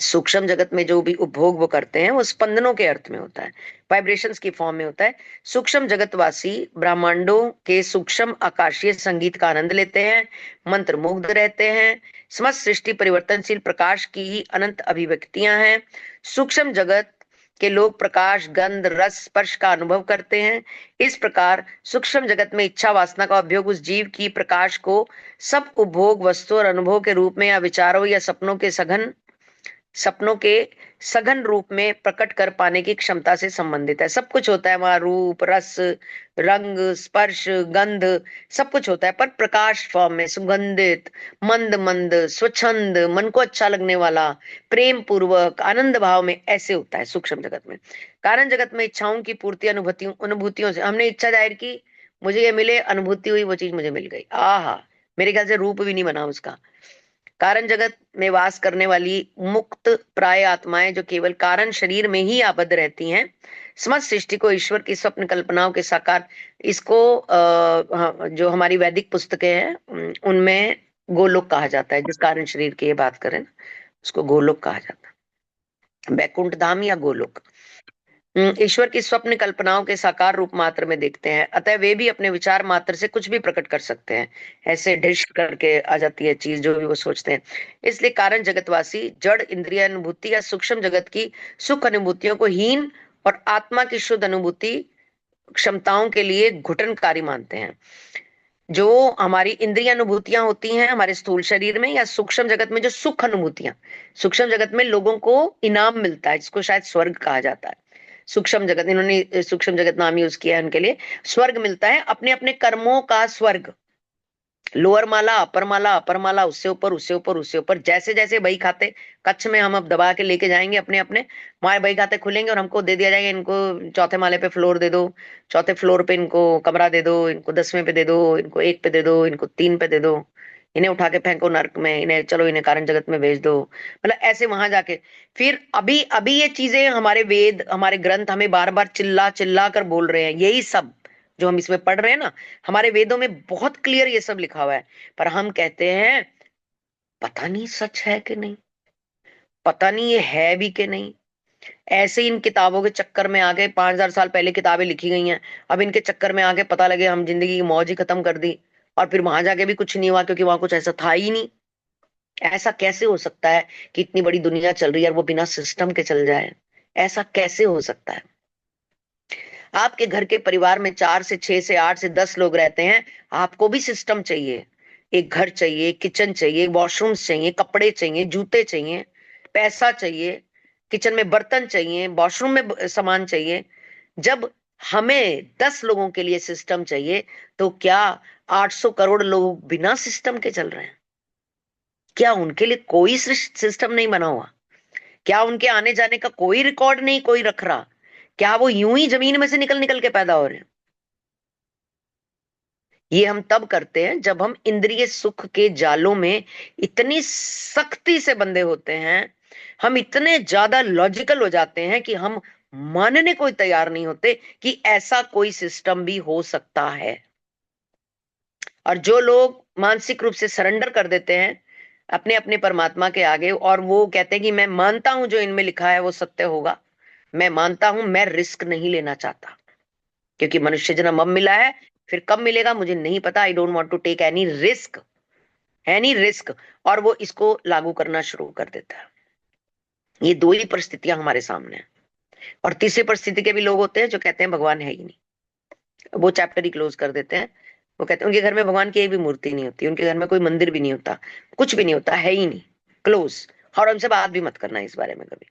Speaker 1: सूक्ष्म जगत में जो भी उपभोग वो करते हैं वो स्पंदनों के अर्थ में होता है, वाइब्रेशंस की फॉर्म में होता है। सूक्ष्म जगतवासी ब्रह्मांडों के सूक्ष्म आकाशीय संगीत का आनंद लेते हैं, मंत्र मुग्ध रहते हैं। समस्त सृष्टि परिवर्तनशील प्रकाश की ही अनंत अभिव्यक्तियां हैं। सूक्ष्म जगत के लोग प्रकाश, गंध, रस, स्पर्श का अनुभव करते हैं। इस प्रकार सूक्ष्म जगत में इच्छा वासना का उपयोग उस जीव की प्रकाश को सब उपभोग वस्तु और अनुभव के रूप में, या विचारों या सपनों के सघन सपनों के सघन रूप में प्रकट कर पाने की क्षमता से संबंधित है। सब कुछ होता है वहां, रूप, रस, रंग, स्पर्श, गंध, सब कुछ होता है, पर प्रकाश फॉर्म में, सुगंधित, मंद मंद, स्वच्छंद, मन को अच्छा लगने वाला, प्रेम पूर्वक, आनंद भाव में, ऐसे होता है सूक्ष्म जगत में। कारण जगत में इच्छाओं की पूर्ति अनुभूतियों से, हमने इच्छा जाहिर की, मुझे ये मिले, अनुभूति हुई, वो चीज मुझे मिल गई, आहा, मेरे ख्याल से रूप भी नहीं बना उसका। कारण जगत में वास करने वाली मुक्त प्राय आत्माएं जो केवल कारण शरीर में ही आबद्ध रहती हैं, समस्त सृष्टि को ईश्वर की स्वप्न कल्पनाओं के साकार, इसको जो हमारी वैदिक पुस्तकें हैं उनमें गोलोक कहा जाता है। जिस कारण शरीर की ये बात करें उसको गोलोक कहा जाता है, बैकुंठ धाम या गोलोक। ईश्वर की स्वप्न कल्पनाओं के साकार रूप मात्र में देखते हैं, अतः वे भी अपने विचार मात्र से कुछ भी प्रकट कर सकते हैं। ऐसे ढिश करके आ जाती है चीज जो भी वो सोचते हैं। इसलिए कारण जगतवासी जड़ इंद्रिय अनुभूति या सूक्ष्म जगत की सुख अनुभूतियों को हीन और आत्मा की शुद्ध अनुभूति क्षमताओं के लिए घुटनकारी मानते हैं। जो हमारी इंद्रिय अनुभूतियां होती हैं हमारे स्थूल शरीर में या सूक्ष्म जगत में, जो सुख अनुभूतियां, सूक्ष्म जगत में लोगों को इनाम मिलता है, जिसको शायद स्वर्ग कहा जाता है। सूक्ष्म जगत, इन्होंने सूक्ष्म जगत नाम यूज किया है उनके लिए। स्वर्ग मिलता है अपने अपने कर्मों का स्वर्ग, लोअर माला, अपर माला, अपर माला, उससे ऊपर, उससे ऊपर, उससे ऊपर, जैसे जैसे बही खाते कच्छ में हम अब दबा के लेके जाएंगे अपने अपने, हमारे बही खाते खुलेंगे और हमको दे दिया जाएगा, इनको चौथे माले पे फ्लोर दे दो, चौथे फ्लोर पे इनको कमरा दे दो, इनको 10वें पे दे दो, इनको 1 पे दे दो, इनको 3 पे दे दो, इन्हें उठा के फेंको नर्क में, इन्हें चलो इन्हें कारण जगत में भेज दो। मतलब ऐसे वहां जाके फिर अभी अभी ये चीजें हमारे वेद, हमारे ग्रंथ हमें बार बार चिल्ला चिल्ला कर बोल रहे हैं, यही सब जो हम इसमें पढ़ रहे हैं ना, हमारे वेदों में बहुत क्लियर ये सब लिखा हुआ है। पर हम कहते हैं पता नहीं सच है कि नहीं, पता नहीं ये है भी कि नहीं। ऐसे इन किताबों के चक्कर में आके 5000 साल पहले किताबें लिखी गई हैं, अब इनके चक्कर में आके पता लगे हम जिंदगी की मौज ही खत्म कर दी, और फिर वहां जाके भी कुछ नहीं हुआ क्योंकि वहां कुछ ऐसा था ही नहीं। ऐसा कैसे हो सकता है कि इतनी बड़ी दुनिया चल रही है और वो बिना सिस्टम के चल जाए? ऐसा कैसे हो सकता है? आपके घर के परिवार में 4 से 6 से 8 से 10 लोग रहते हैं, आपको भी सिस्टम चाहिए। एक घर चाहिए, किचन चाहिए, वॉशरूम्स चाहिए, कपड़े चाहिए, जूते चाहिए, पैसा चाहिए, किचन में बर्तन चाहिए, वॉशरूम में सामान चाहिए। जब हमें 10 लोगों के लिए सिस्टम चाहिए, तो क्या 800 करोड़ लोग बिना सिस्टम के चल रहे हैं? क्या उनके लिए कोई सिस्टम नहीं बना हुआ? क्या उनके आने जाने का कोई रिकॉर्ड नहीं कोई रख रहा? क्या वो यूं ही जमीन में से निकल निकल के पैदा हो रहे हैं? ये हम तब करते हैं जब हम इंद्रिय सुख के जालों में इतनी सख्ती से बंधे होते हैं, हम इतने ज्यादा लॉजिकल हो जाते हैं कि हम मानने को तैयार नहीं होते कि ऐसा कोई सिस्टम भी हो सकता है। और जो लोग मानसिक रूप से सरेंडर कर देते हैं अपने अपने परमात्मा के आगे, और वो कहते हैं कि मैं मानता हूं जो इनमें लिखा है वो सत्य होगा, मैं मानता हूं, मैं रिस्क नहीं लेना चाहता, क्योंकि मनुष्य जन्म अब मिला है, फिर कब मिलेगा मुझे नहीं पता, I don't want to take any risk, any risk, और वो इसको लागू करना शुरू कर देता है। ये दो ही परिस्थितियां हमारे सामने हैं। और तीसरी परिस्थिति के भी लोग होते हैं जो कहते हैं भगवान है ही नहीं, वो चैप्टर ही क्लोज कर देते हैं। वो कहते हैं उनके घर में भगवान की एक भी मूर्ति नहीं होती, उनके घर में कोई मंदिर भी नहीं होता, कुछ भी नहीं होता, है ही नहीं, क्लोज, और उनसे बात भी मत करना इस बारे में कभी।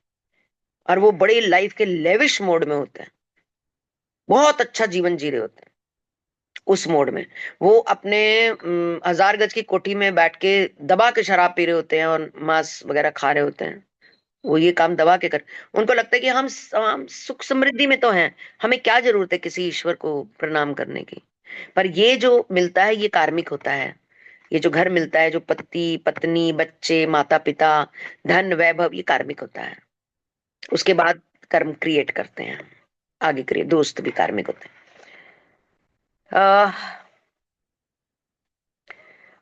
Speaker 1: और वो बड़े लाइफ के लेविश मोड में होते हैं, बहुत अच्छा जीवन जी रहे होते हैं उस मोड में। वो अपने 1000 गज की कोठी में बैठ के दबा के शराब पी रहे होते हैं और मांस वगैरह खा रहे होते हैं, वो ये काम दबा के कर, उनको लगता है कि हम सुख समृद्धि में तो हैं, हमें क्या जरूरत है किसी ईश्वर को प्रणाम करने की। पर ये जो मिलता है ये कार्मिक होता है। ये जो घर मिलता है, जो पति पत्नी बच्चे माता पिता धन वैभव, ये कार्मिक होता है। उसके बाद कर्म क्रिएट करते हैं, आगे क्रिएट, दोस्त भी कार्मिक होते हैं।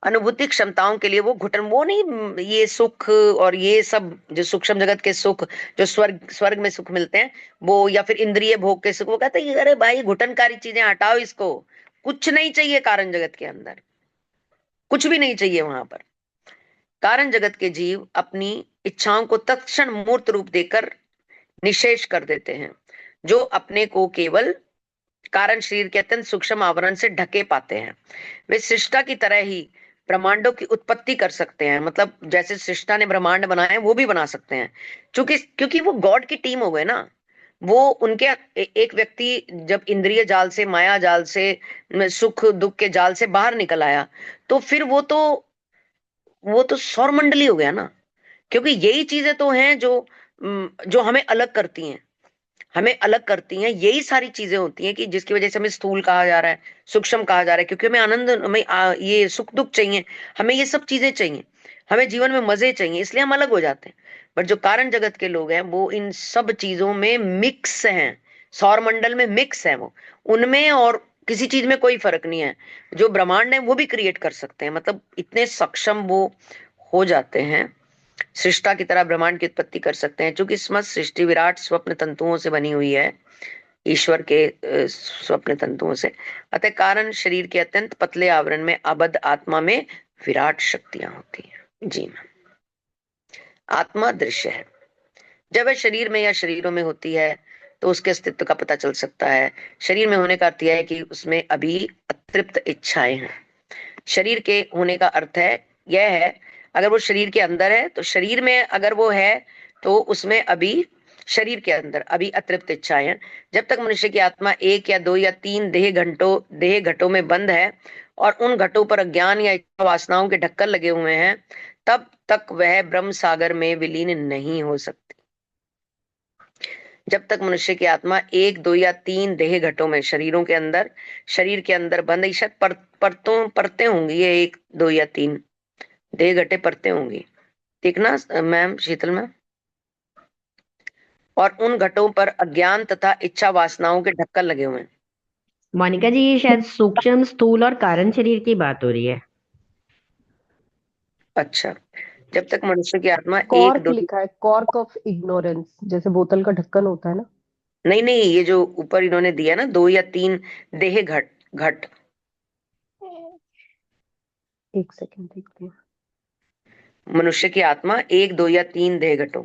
Speaker 1: अनुभूति क्षमताओं के लिए वो घुटन, वो नहीं, ये सुख और ये सब जो सूक्ष्म जगत के सुख, जो स्वर्ग स्वर्ग में सुख मिलते हैं, वो या फिर इंद्रिय भोग के सुख, वो कहते हैं अरे भाई घुटनकारी चीजें हटाओ, इसको कुछ नहीं चाहिए कारण जगत के अंदर, कुछ भी नहीं चाहिए वहां पर। कारण जगत के जीव अपनी इच्छाओं को तत्क्षण मूर्त रूप देकर निशेष कर देते हैं, जो अपने को केवल कारण शरीर के अत्यंत सूक्ष्म आवरण से ढके पाते हैं। वे सृष्टा की तरह ही ब्रह्मांडों की उत्पत्ति कर सकते हैं, मतलब जैसे सृष्टा ने ब्रह्मांड बनाए वो भी बना सकते हैं, क्योंकि वो गॉड की टीम हो गए ना। वो उनके एक व्यक्ति जब इंद्रिय जाल से, माया जाल से, सुख दुख के जाल से बाहर निकल आया, तो फिर वो तो सौर मंडली हो गया ना। क्योंकि यही चीजें तो हैं जो हमें अलग करती हैं, यही सारी चीजें होती हैं कि जिसकी वजह से हमें स्थूल कहा जा रहा है, सूक्ष्म कहा जा रहा है, क्योंकि हमें आनंद, ये सुख दुख चाहिए, हमें ये सब चीजें चाहिए, हमें जीवन में मजे चाहिए, इसलिए हम अलग हो जाते हैं। बट जो कारण जगत के लोग हैं वो इन सब चीजों में मिक्स हैं, सौर मंडल में मिक्स है वो, उनमें और किसी चीज में कोई फर्क नहीं है। जो ब्रह्मांड है वो भी क्रिएट कर सकते हैं, मतलब इतने सक्षम वो हो जाते हैं, सृष्टा की तरह ब्रह्मांड की उत्पत्ति कर सकते हैं, क्योंकि समस्त सृष्टि विराट स्वप्न तंतुओं से बनी हुई है, ईश्वर के स्वप्न तंतुओं से। अतः कारण शरीर के अत्यंत पतले आवरण में आबद्ध आत्मा में विराट शक्तियां होती हैं। जी मैम। आत्मा दृश्य है, जब वह शरीर में या शरीरों में होती है तो उसके अस्तित्व का पता चल सकता है। शरीर में होने का अर्थ यह है कि उसमें अभी अतृप्त इच्छाएं हैं। शरीर के होने का अर्थ है, यह है, अगर वो शरीर के अंदर है तो शरीर में अगर वो है तो उसमें अभी, शरीर के अंदर अभी अतृप्त इच्छाएं हैं। जब तक मनुष्य की आत्मा एक या दो या तीन देह घटों में बंद है और उन घटों पर अज्ञान या इच्छा वासनाओं के ढक्कन लगे हुए हैं, तब तक वह ब्रह्म सागर में विलीन नहीं हो सकती। जब तक मनुष्य की आत्मा एक दो या तीन देह घटों में, शरीर के अंदर बंद, शायद परतें होंगी, ये एक दो या तीन देह घटे परतें होंगी, ठीक ना मैम, शीतल मैम। और उन घटों पर अज्ञान तथा इच्छा वासनाओं के ढक्कन लगे हुए हैं।
Speaker 5: मोनिका जी, ये शायद सूक्ष्म, स्थूल और कारण शरीर की बात हो रही है।
Speaker 1: अच्छा, जब तक मनुष्य की आत्मा एक
Speaker 4: कॉर्क
Speaker 1: दो,
Speaker 4: लिखा है, कॉर्क ऑफ इग्नोरेंस, जैसे बोतल का ढक्कन होता है ना।
Speaker 1: नहीं नहीं, ये जो ऊपर इन्होंने दिया ना, दो या तीन देह घट घट,
Speaker 4: एक सेकंड देखते हैं।
Speaker 1: मनुष्य की आत्मा एक दो या तीन देह घटों,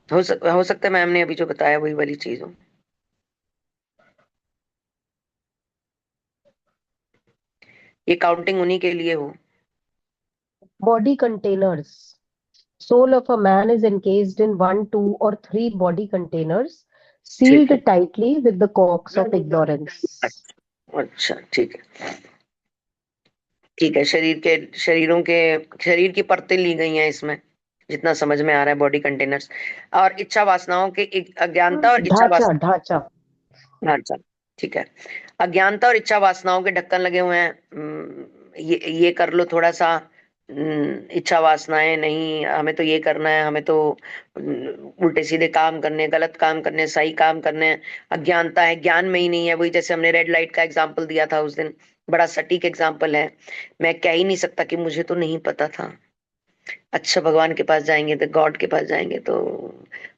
Speaker 1: हो सकता है मैम ने अभी जो बताया वही वाली चीज हो। ये काउंटिंग उन्हीं के लिए हो।
Speaker 4: Body containers. Soul of a man is encased in 1, 2 or 3 body containers
Speaker 1: ठीक
Speaker 4: sealed
Speaker 1: है,
Speaker 4: tightly with the corks of ignorance.
Speaker 1: अच्छा ठीक है, ठीक है। शरीर की परतें ली गई हैं इसमें, जितना समझ में आ रहा है, बॉडी कंटेनर्स और इच्छा वासनाओं के अज्ञानता और इच्छा
Speaker 4: ढांचा
Speaker 1: वासना,
Speaker 4: ढांचा
Speaker 1: ढांचा, ठीक है। अज्ञानता और इच्छा वासनाओं के ढक्कन लगे हुए हैं। ये कर लो थोड़ा सा, इच्छा वासनाएं नहीं, हमें तो ये करना है, हमें तो उल्टे सीधे काम करने, गलत काम करने, सही काम करने। अज्ञानता है, ज्ञान में ही नहीं है, वही जैसे हमने रेड लाइट का एग्जाम्पल दिया था उस दिन, बड़ा सटीक एग्जाम्पल है। मैं कह ही नहीं सकता कि मुझे तो नहीं पता था। अच्छा, भगवान के पास जाएंगे तो, गॉड के पास जाएंगे तो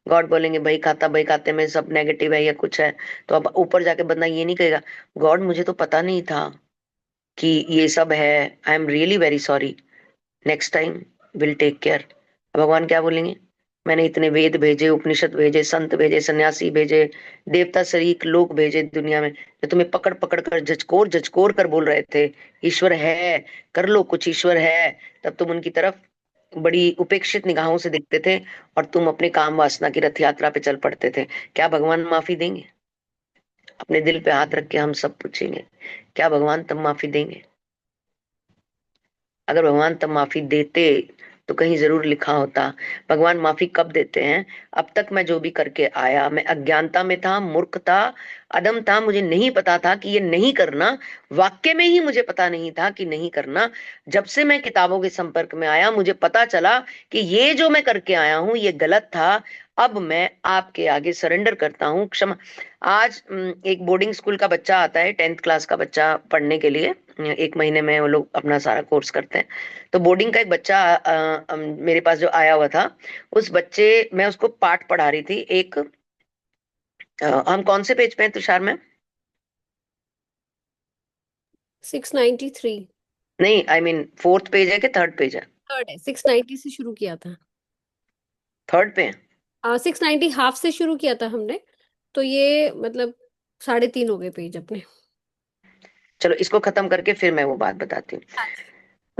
Speaker 1: गॉड बोलेंगे भाई खाते में सब नेगेटिव है या कुछ है। तो अब ऊपर जाके बंदा ये नहीं कहेगा, गॉड मुझे तो पता नहीं था कि ये सब है, I am really very sorry, next time will take care. भगवान क्या बोलेंगे, मैंने इतने वेद भेजे, उपनिषद भेजे, संत भेजे, सन्यासी भेजे, देवता शरीक लोग भेजे दुनिया में, जो तुम्हें पकड़ पकड़ कर झचकोर झचकोर कर बोल रहे थे ईश्वर है, कर लो कुछ, ईश्वर है। तब तुम उनकी तरफ बड़ी उपेक्षित निगाहों से देखते थे और तुम अपने काम वासना की रथ यात्रा पे चल पड़ते थे। क्या भगवान माफी देंगे? अपने दिल पे हाथ रख के हम सब पूछेंगे, क्या भगवान तब माफी देंगे? अगर भगवान तब माफी देते तो कहीं जरूर लिखा होता, भगवान माफी कब देते हैं? अब तक मैं जो भी करके आया, मैं अज्ञानता में था, मूर्ख था, अदम था, मुझे नहीं पता था कि ये नहीं करना, वाक्य में ही मुझे पता नहीं था कि नहीं करना। जब से मैं किताबों के संपर्क में आया, मुझे पता चला कि ये जो मैं करके आया हूं ये गलत था। अब मैं आपके आगे सरेंडर करता हूँ, क्षमा। आज एक बोर्डिंग स्कूल का बच्चा आता है, 10th क्लास का बच्चा पढ़ने के लिए, 1 महीने में वो लोग अपना सारा कोर्स करते हैं। तो बोर्डिंग का एक बच्चा मेरे पास जो आया हुआ था, उस बच्चे, मैं उसको पाठ पढ़ा रही थी एक, हम कौन से पेज पे हैं तुषार में?
Speaker 2: 693।
Speaker 1: नहीं, आई मीन 4th पेज है कि 3rd पेज है?
Speaker 2: थर्ड है, 690 से शुरू किया था।
Speaker 1: 3rd पे है।
Speaker 2: 690 हाफ से शुरू किया था हमने, तो ये मतलब 3.5 हो गए पेज अपने।
Speaker 1: चलो इसको खत्म करके फिर मैं वो बात बताती हूँ।
Speaker 2: हाँ जी।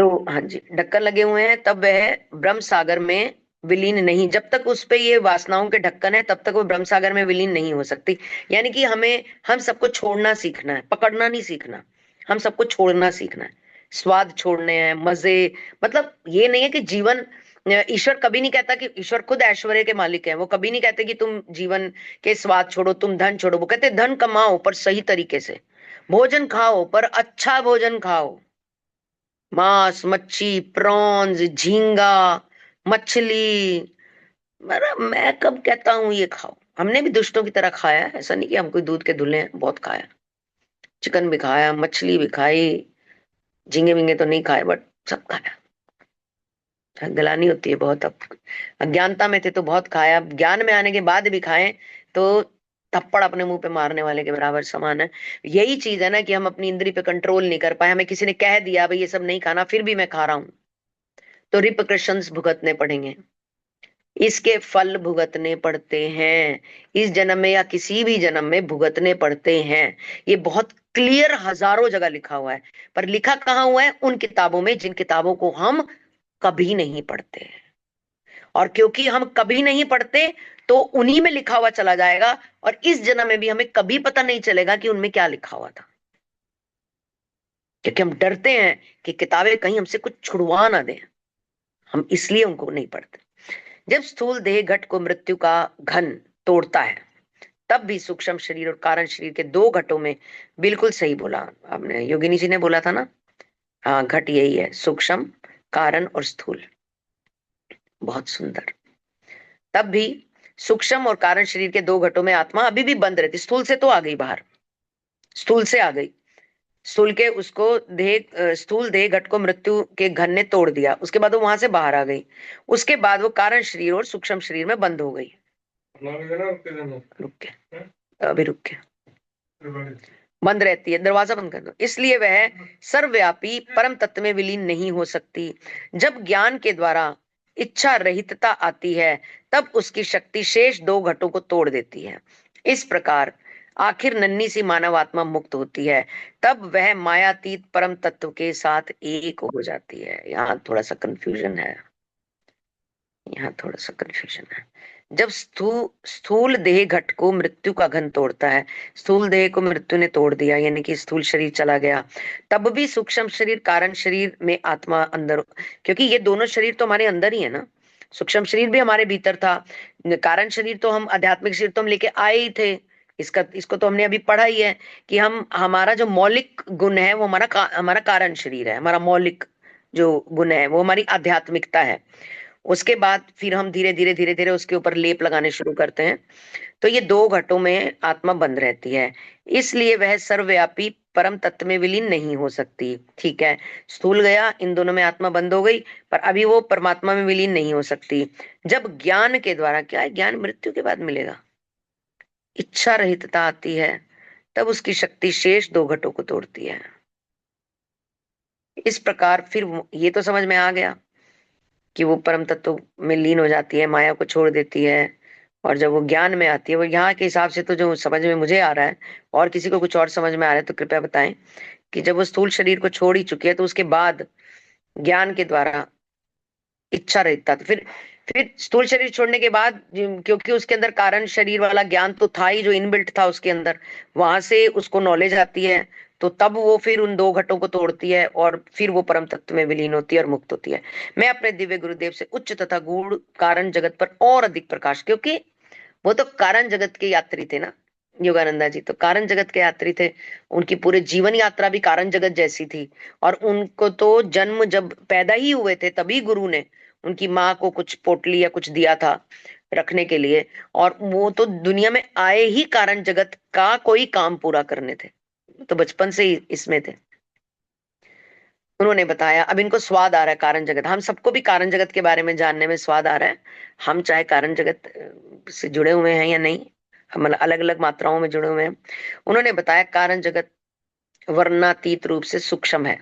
Speaker 1: तो हाँ जी, ढक्कन लगे हुए हैं, तब वह ब्रह्म सागर में विलीन नहीं, जब तक उस पे ये वासनाओं के ढक्कन है तब तक वो ब्रह्म सागर में विलीन नहीं हो सकती। यानी कि हम सबको छोड़ना सीखना है, पकड़ना नहीं सीखना। हम सबको छोड़ना सीखना है, स्वाद छोड़ने हैं, मजे। मतलब ये नहीं है कि जीवन, ईश्वर कभी नहीं कहता, कि ईश्वर खुद ऐश्वर्य के मालिक है, वो कभी नहीं कहते कि तुम जीवन के स्वाद छोड़ो, तुम धन छोड़ो। वो कहते धन कमाओ पर सही तरीके से, भोजन खाओ पर अच्छा भोजन खाओ, मांस, मच्छी, प्रॉन्स, झींगा, मछली। मैं कब कहता हूँ ये खाओ? हमने भी दुष्टों की तरह खाया है, ऐसा नहीं कि हम कोई दूध के धुले हैं, बहुत खाया। चिकन भी खाया, मछली भी खाई, झींगे विंगे तो नहीं खाए, बट सब खाया। गलानी होती है बहुत। अब अज्ञानता में थे तो बहुत खाया, अब ज्ञान में आने के बाद भी खाए तो थप्पड़ अपने मुंह पे मारने वाले के बराबर समान है। यही चीज है ना कि हम अपनी इंद्री पे कंट्रोल नहीं कर पाए। हमें किसी ने कह दिया भाई ये सब नहीं खाना, फिर भी मैं खा रहा हूं, तो रिpercussions भुगतने पड़ेंगे, इसके फल भुगतने पड़ते हैं। इस जन्म में या किसी भी जन्म में भुगतने पड़ते हैं। ये बहुत क्लियर हजारों जगह लिखा हुआ है, पर लिखा कहाँ हुआ है? उन किताबों में जिन किताबों को हम कभी नहीं पढ़ते। और क्योंकि हम कभी नहीं पढ़ते तो उन्हीं में लिखा हुआ चला जाएगा, और इस जन्म में भी हमें कभी पता नहीं चलेगा कि उनमें क्या लिखा हुआ था, क्योंकि हम डरते हैं कि किताबें कहीं हमसे कुछ छुड़वा ना दें। हम इसलिए उनको नहीं पढ़ते। जब स्थूल देह घट को मृत्यु का घन तोड़ता है, तब भी सूक्ष्म शरीर और कारण शरीर के दो घटों में, बिल्कुल सही बोला आपने, योगिनी जी ने बोला था ना। हाँ, घट यही है, सूक्ष्म, कारण और स्थूल। बहुत सुंदर। तब भी सूक्ष्म और कारण शरीर के दो घटों में आत्मा अभी भी बंद रहती। स्थूल से तो आ गई बाहर, स्थूल से आ गई, स्थूल के उसको देह, स्थूल देह घट को मृत्यु के घन ने तोड़ दिया, उसके बाद वो वहां से बाहर आ गई। उसके बाद वो कारण शरीर और सूक्ष्म शरीर में बंद हो गई।
Speaker 3: अपना भी देना, उसके देना।
Speaker 1: रुक के,
Speaker 3: हैं?
Speaker 1: अभी रुक के,
Speaker 3: फिर बड़ी।
Speaker 1: बंद रहती है, दरवाजा बंद कर दो। इसलिए वह सर्वव्यापी परम तत्व में विलीन नहीं हो सकती। जब ज्ञान के द्वारा इच्छा रहितता आती है, तब उसकी शक्ति शेष दो घटों को तोड़ देती है। इस प्रकार आखिर नन्ही सी मानव आत्मा मुक्त होती है, तब वह मायातीत परम तत्व के साथ एक हो जाती है। यहाँ थोड़ा सा कंफ्यूजन है, यहाँ थोड़ा सा कंफ्यूजन है। जब स्थूल देह घट को मृत्यु का घन तोड़ता है, स्थूल देह को मृत्यु ने तोड़ दिया, यानी कि स्थूल शरीर चला गया, तब भी सूक्ष्म शरीर कारण शरीर में आत्मा अंदर, क्योंकि ये दोनों शरीर तो हमारे अंदर ही है ना। सूक्ष्म शरीर भी हमारे भीतर था, कारण शरीर तो हम, आध्यात्मिक शरीर तो हम लेके आए ही थे। इसको तो हमने अभी पढ़ा ही है कि हम, हमारा जो मौलिक गुण है वो हमारा कारण शरीर है। हमारा मौलिक जो गुण है वो हमारी आध्यात्मिकता है। उसके बाद फिर हम धीरे धीरे उसके ऊपर लेप लगाने शुरू करते हैं। तो ये दो घटों में आत्मा बंद रहती है, इसलिए वह सर्वव्यापी परम तत्व में विलीन नहीं हो सकती। ठीक है, स्थूल गया, इन दोनों में आत्मा बंद हो गई, पर अभी वो परमात्मा में विलीन नहीं हो सकती। जब ज्ञान के द्वारा, क्या है ज्ञान? मृत्यु के बाद मिलेगा। इच्छा रहितता आती है, तब उसकी शक्ति शेष दो घटों को तोड़ती है। इस प्रकार फिर ये तो समझ में आ गया कि वो परम तत्व में लीन हो जाती है, माया को छोड़ देती है। और जब वो ज्ञान में आती है, वो यहाँ के हिसाब से तो जो समझ में मुझे आ रहा है, और किसी को कुछ और समझ में आ रहा है तो कृपया बताएं, कि जब वो स्थूल शरीर को छोड़ ही चुकी है तो उसके बाद ज्ञान के द्वारा इच्छा रहता, तो फिर स्थूल शरीर छोड़ने के बाद, क्योंकि उसके अंदर कारण शरीर वाला ज्ञान तो था ही, जो इनबिल्ट था उसके अंदर, वहां से उसको नॉलेज आती है, तो तब वो फिर उन दो घटों को तोड़ती है और फिर वो परम तत्व में विलीन होती है और मुक्त होती है। मैं अपने दिव्य गुरुदेव से उच्च तथा गूढ़ कारण जगत पर और अधिक प्रकाश, क्योंकि वो तो कारण जगत के यात्री थे ना, योगानंदा जी तो कारण जगत के यात्री थे। उनकी पूरे जीवन यात्रा भी कारण जगत जैसी थी। और उनको तो जन्म, जब पैदा ही हुए थे तभी गुरु ने उनकी माँ को कुछ पोटली या कुछ दिया था रखने के लिए, और वो तो दुनिया में आए ही कारण जगत का कोई काम पूरा करने थे, तो बचपन से ही इसमें थे। उन्होंने बताया, अब इनको स्वाद आ रहा है कारण जगत, हम सबको भी कारण जगत के बारे में जानने में स्वाद आ रहा है। हम चाहे कारण जगत से जुड़े हुए हैं या नहीं, हम अलग अलग मात्राओं में जुड़े हुए हैं। उन्होंने बताया कारण जगत वर्णातीत रूप से सूक्ष्म है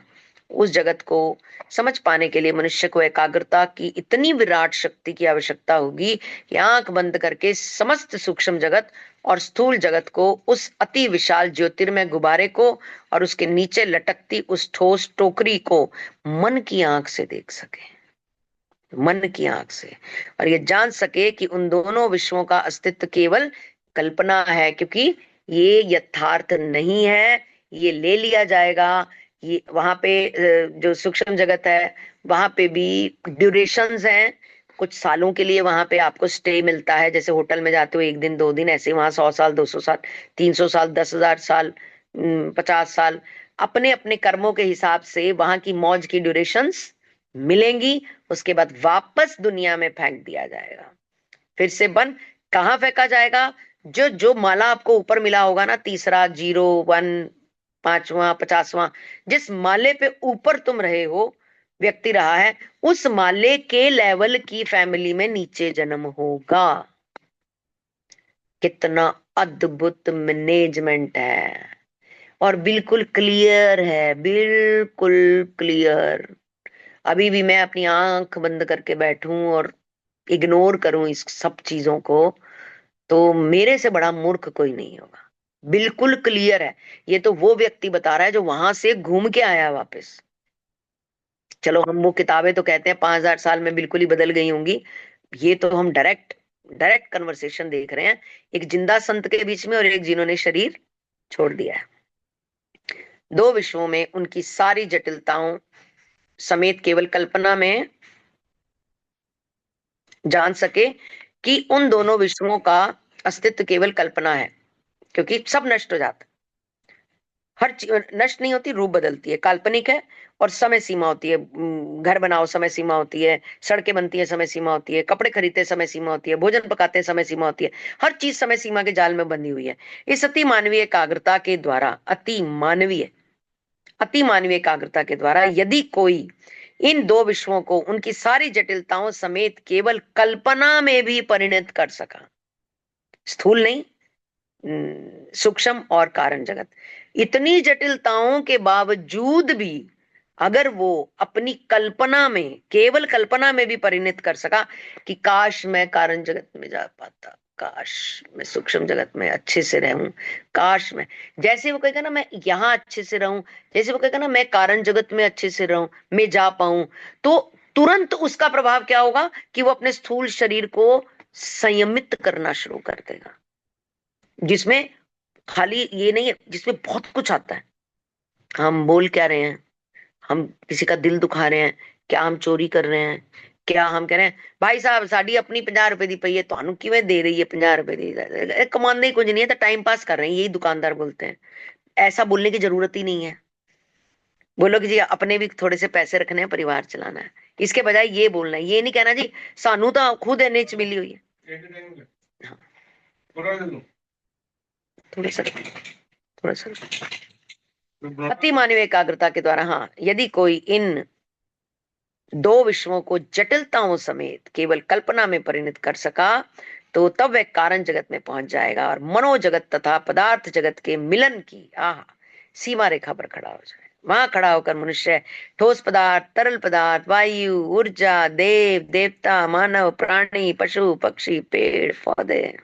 Speaker 1: उस जगत को समझ पाने के लिए मनुष्य को एकाग्रता की इतनी विराट शक्ति की आवश्यकता होगी कि आंख बंद करके समस्त सूक्ष्म जगत और स्थूल जगत को, उस अति विशाल ज्योतिर्मय गुब्बारे को और उसके नीचे लटकती उस ठोस टोकरी को मन की आंख से देख सके, मन की आंख से, और ये जान सके कि उन दोनों विश्वों का अस्तित्व केवल कल्पना है, क्योंकि ये यथार्थ नहीं है। ये ले लिया जाएगा। ये वहां पे जो सूक्ष्म जगत है वहां पे भी ड्यूरेशंस हैं, कुछ सालों के लिए वहां पे आपको स्टे मिलता है। जैसे होटल में जाते हो 1 दिन 2 दिन, ऐसे वहां 100 साल 200 साल 300 साल 10,000 साल 50 साल, अपने अपने कर्मों के हिसाब से वहां की मौज की ड्यूरेशंस मिलेंगी। उसके बाद वापस दुनिया में फेंक दिया जाएगा। फिर से बन कहाँ फेंका जाएगा? जो जो माला आपको ऊपर मिला होगा ना, तीसरा, 0, 1, 5वां 50वां, जिस माले पे ऊपर तुम रहे हो, व्यक्ति रहा है, उस माले के लेवल की फैमिली में नीचे जन्म होगा। कितना अद्भुत मैनेजमेंट है, और बिल्कुल क्लियर है, बिल्कुल क्लियर। अभी भी मैं अपनी आंख बंद करके बैठूं और इग्नोर करूं इस सब चीजों को, तो मेरे से बड़ा मूर्ख कोई नहीं होगा। बिल्कुल क्लियर है। ये तो वो व्यक्ति बता रहा है जो वहां से घूम के आया वापस। चलो, हम वो किताबें तो कहते हैं 5,000 साल में बिल्कुल ही बदल गई होंगी, ये तो हम डायरेक्ट डायरेक्ट कन्वर्सेशन देख रहे हैं, एक जिंदा संत के बीच में और एक जिन्होंने शरीर छोड़ दिया है। दो विश्वों में उनकी सारी जटिलताओं समेत केवल कल्पना में जान सके कि उन दोनों विश्वों का अस्तित्व केवल कल्पना है, क्योंकि सब नष्ट हो जाता है। हर चीज नष्ट नहीं होती, रूप बदलती है, काल्पनिक है, और समय सीमा होती है। घर बनाओ समय सीमा होती है, सड़कें बनती है समय सीमा होती है, कपड़े खरीदते समय सीमा होती है, भोजन पकाते समय सीमा होती है। हर चीज समय सीमा के जाल में बंधी हुई है। इस अति मानवीय एकाग्रता के द्वारा यदि कोई इन दो विश्वों को उनकी सारी जटिलताओं समेत केवल कल्पना में भी परिणत कर सका, स्थूल नहीं, सूक्ष्म और कारण जगत, इतनी जटिलताओं के बावजूद भी अगर वो अपनी कल्पना में, केवल कल्पना में भी परिणत कर सका कि काश मैं कारण जगत में जा पाता, काश मैं सूक्ष्म जगत में अच्छे से रहूं, काश मैं, जैसे वो कहेगा ना मैं यहाँ अच्छे से रहूं, जैसे वो कहेगा ना मैं कारण जगत में अच्छे से रहूं, मैं जा पाऊं, तो तुरंत उसका प्रभाव क्या होगा कि वो अपने स्थूल शरीर को संयमित करना शुरू कर देगा, जिसमें खाली ये नहीं है, जिसमें बहुत कुछ आता है। हम बोल क्या रहे हैं, हम किसी का दिल दुखा रहे हैं, क्या हम चोरी कर रहे हैं, क्या हम कह रहे हैं भाई साहब साड़ी अपनी 50 रुपए दी पई है, ਤੁਹਾਨੂੰ ਕਿਵੇਂ दे रही है 50 रुपए दी, कमाने कुछ नहीं है तो टाइम पास कर रहे हैं, यही दुकानदार बोलते हैं। ऐसा बोलने की जरूरत ही नहीं है। बोलो कि जी अपने भी थोड़े से पैसे रखने हैं, परिवार चलाना है, इसके बजाय ये बोलना है, ये नहीं कहना जी सानू तो खुद इन्ने च मिली हुई है।
Speaker 3: एक टाइम ले
Speaker 1: हाँ,
Speaker 3: पूरा दे दो
Speaker 1: थोड़ा सा
Speaker 3: तो बड़ा
Speaker 1: अति मानवीय एकाग्रता के द्वारा, हाँ, यदि कोई इन दो विश्वों को जटिलताओं समेत केवल कल्पना में परिणत कर सका, तो तब वह कारण जगत में पहुंच जाएगा और मनोजगत तथा पदार्थ जगत के मिलन की सीमा रेखा पर खड़ा हो जाए। वहां खड़ा होकर मनुष्य ठोस पदार्थ, तरल पदार्थ, वायु, ऊर्जा, देव देवता, मानव, प्राणी, पशु पक्षी, पेड़ पौधे,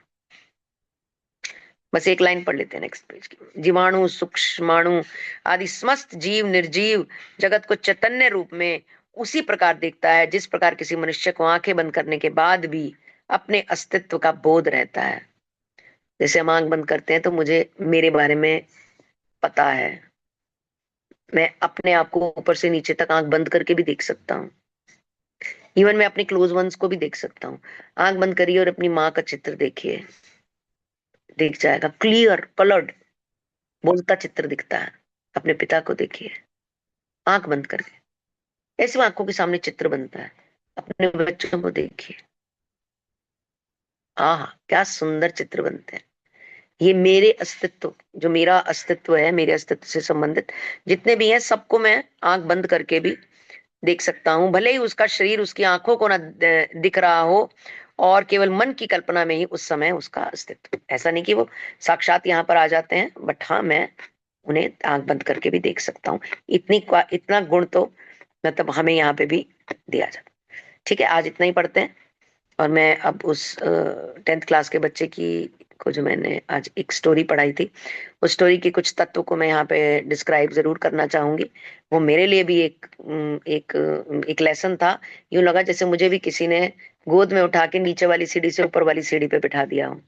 Speaker 1: बस एक लाइन पढ़ लेते हैं नेक्स्ट पेज की, जीवाणु, सूक्ष्माणु आदि समस्त जीव निर्जीव जगत को चैतन्य रूप में उसी प्रकार देखता है जिस प्रकार किसी मनुष्य को आंखें बंद करने के बाद भी अपने अस्तित्व का बोध रहता है। जैसे हम आंख बंद करते हैं तो मुझे मेरे बारे में पता है, मैं अपने आप को ऊपर से नीचे तक आंख बंद करके भी देख सकता हूँ, इवन मैं अपने क्लोज वंस को भी देख सकता हूँ। आंख बंद करिए और अपनी माँ का चित्र देखिए, दिख जाएगा, क्लियर कलर्ड बोलता चित्र दिखता है। अपने पिता को देखिए आंख बंद करके, ऐसे आंखों के सामने चित्र बनता है। अपने बच्चों को देखिए, क्या सुंदर चित्र बनते हैं। ये मेरे अस्तित्व, जो मेरा अस्तित्व है, मेरे अस्तित्व से संबंधित जितने भी हैं, सबको मैं आंख बंद करके भी देख सकता हूं, भले ही उसका शरीर उसकी आंखों को ना दिख रहा हो, और केवल मन की कल्पना में ही उस समय उसका अस्तित्व, ऐसा नहीं कि वो साक्षात यहाँ पर आ जाते हैं, बट हाँ, मैं उन्हें आंख बंद करके भी देख सकता हूँ। इतना गुण तो मतलब हमें यहाँ पे भी दिया जाता। ठीक है, आज इतना ही पढ़ते हैं। और मैं अब उस 10th क्लास के बच्चे की को जो मैंने आज एक स्टोरी पढ़ाई थी, उस स्टोरी के कुछ तत्वों को मैं यहाँ पे डिस्क्राइब जरूर करना चाहूंगी। वो मेरे लिए भी एक लेसन था। यूं लगा जैसे मुझे भी किसी ने गोद में उठा के नीचे वाली सीढ़ी से ऊपर वाली सीढ़ी पे बिठा दिया हो।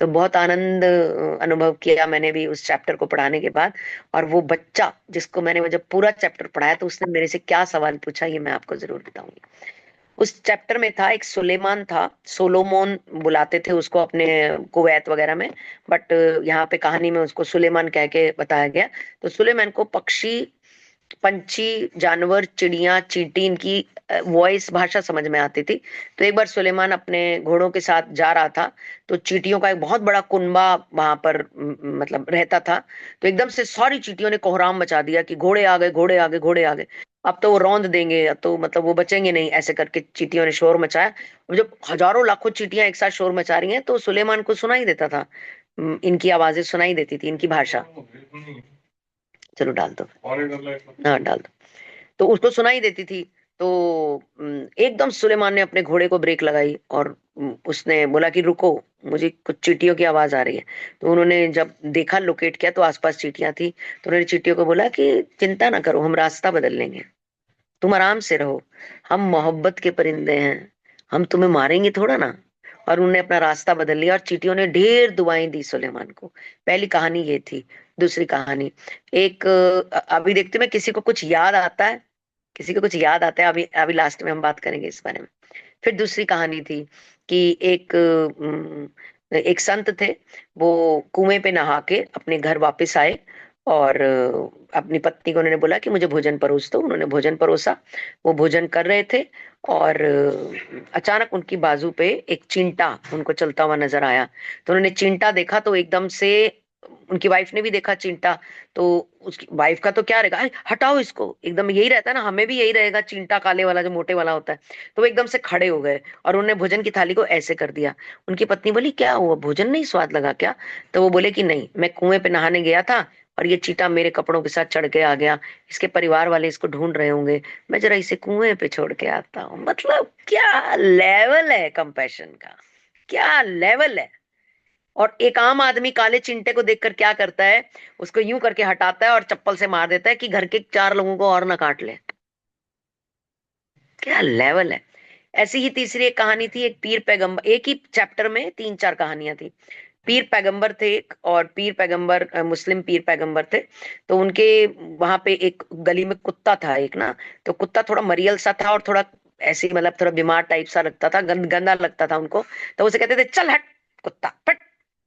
Speaker 1: तो बहुत आनंद अनुभव किया मैंने भी उस चैप्टर को पढ़ाने के बाद। और वो बच्चा जिसको मैंने वो जब पूरा चैप्टर पढ़ाया तो उसने मेरे से क्या सवाल पूछा ये मैं आपको जरूर बताऊंगी। उस चैप्टर में था एक सुलेमान था, सोलोमोन बुलाते थे उसको अपने कुवैत वगैरह में, बट यहाँ पे कहानी में उसको सुलेमान कह के बताया गया। तो सुलेमान को पक्षी, पंछी, जानवर, चिड़िया, चींटी, इनकी वॉइस भाषा समझ में आती थी। तो एक बार सुलेमान अपने घोड़ों के साथ जा रहा था, तो चींटियों का एक बहुत बड़ा कुनबा वहां पर मतलब रहता था। तो एकदम से सारी चींटियों ने कोहराम मचा दिया कि घोड़े आ गए, घोड़े आ गए, घोड़े आ गए। अब तो वो रौंद देंगे, अब तो मतलब वो बचेंगे नहीं, ऐसे करके चींटियों ने शोर मचाया। और जब हजारों लाखों चींटियां एक साथ शोर मचा रही हैं तो सुलेमान को सुनाई देता था, इनकी आवाजें सुनाई देती थी, इनकी भाषा। चलो डाल दो, हाँ डाल दो। तो उसको सुनाई देती थी। तो एकदम सुलेमान ने अपने घोड़े को ब्रेक लगाई और उसने बोला कि रुको, मुझे कुछ चींटियों की आवाज आ रही है। तो उन्होंने जब देखा, लोकेट किया, तो आसपास चींटियां थी। तो उन्होंने चींटियों को बोला कि चिंता ना करो, हम रास्ता बदल लेंगे, तुम आराम से रहो, हम मोहब्बत के परिंदे हैं, हम तुम्हें मारेंगे थोड़ा ना। और उन्होंने अपना रास्ता बदल लिया और चींटियों ने ढेर दुआएं दी सुलेमान को। पहली कहानी ये थी। दूसरी कहानी, एक अभी देखते मैं किसी को कुछ याद आता है, किसी को कुछ याद आता है, अभी अभी लास्ट में हम बात करेंगे इस बारे में। फिर दूसरी कहानी थी कि एक संत थे, वो कुएं पे नहा के अपने घर वापस आए और अपनी पत्नी को उन्होंने बोला कि मुझे भोजन परोस दो। उन्होंने भोजन परोसा, वो भोजन कर रहे थे और अचानक उनकी बाजू पे एक चींटा उनको चलता हुआ नजर आया। तो उन्होंने चींटा देखा तो एकदम से, उनकी वाइफ ने भी देखा चींटा। तो उसकी वाइफ का तो क्या रहेगा, "अरे, हटाओ इसको", एकदम यही रहता है ना, हमें भी यही रहेगा, चींटा काले वाला जो मोटे वाला होता है। तो वो एकदम से खड़े हो गए और उन्होंने भोजन की थाली को ऐसे कर दिया। उनकी पत्नी बोली क्या हुआ, भोजन नहीं स्वाद लगा क्या? तो वो बोले कि नहीं, मैं कुएं पे नहाने गया था और ये चींटा मेरे कपड़ों के साथ चढ़ के आ गया, इसके परिवार वाले इसको ढूंढ रहे होंगे, मैं जरा इसे कुएं पे छोड़ के आता हूँ। मतलब क्या लेवल है कंपैशन का, क्या लेवल है। और एक आम आदमी काले चिंटे को देखकर क्या करता है, उसको यूं करके हटाता है और चप्पल से मार देता है कि घर के 4 लोगों को और ना काट ले। क्या लेवल है। ऐसी ही तीसरी एक कहानी थी, एक पीर पैगंबर, एक ही चैप्टर में 3-4 कहानियां थी। पीर पैगंबर थे एक, और पीर पैगंबर मुस्लिम पीर पैगंबर थे। तो उनके वहां पे एक गली में कुत्ता था एक ना। तो कुत्ता थोड़ा मरियल सा था और थोड़ा ऐसे ही मतलब थोड़ा बीमार टाइप सा लगता था, गंदा लगता था उनको। तो उसे कहते थे चल हट कुत्ता, फट,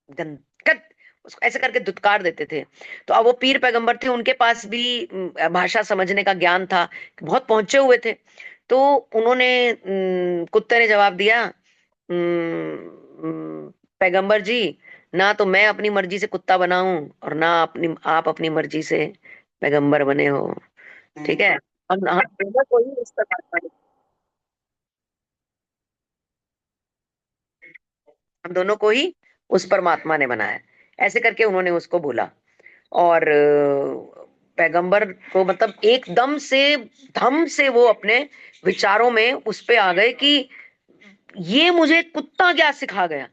Speaker 1: गंद गंद, उसको ऐसे करके धुतकार देते थे। तो अब वो पीर पैगंबर थे, उनके पास भी भाषा समझने का ज्ञान था, बहुत पहुंचे हुए थे। तो उन्होंने कुत्ते ने जवाब दिया, पैगंबर जी, ना तो मैं अपनी मर्जी से कुत्ता बना हूं और ना आप अपनी मर्जी से पैगंबर बने हो। ठीक है, हम दोनों को ही उस परमात्मा ने हम दोनों को ही उस परमात्मा ने बनाया है। ऐसे करके उन्होंने उसको बोला। और पैगंबर को मतलब एकदम से धम से वो अपने विचारों में उस पे आ गए कि ये मुझे कुत्ता क्या सिखा गया,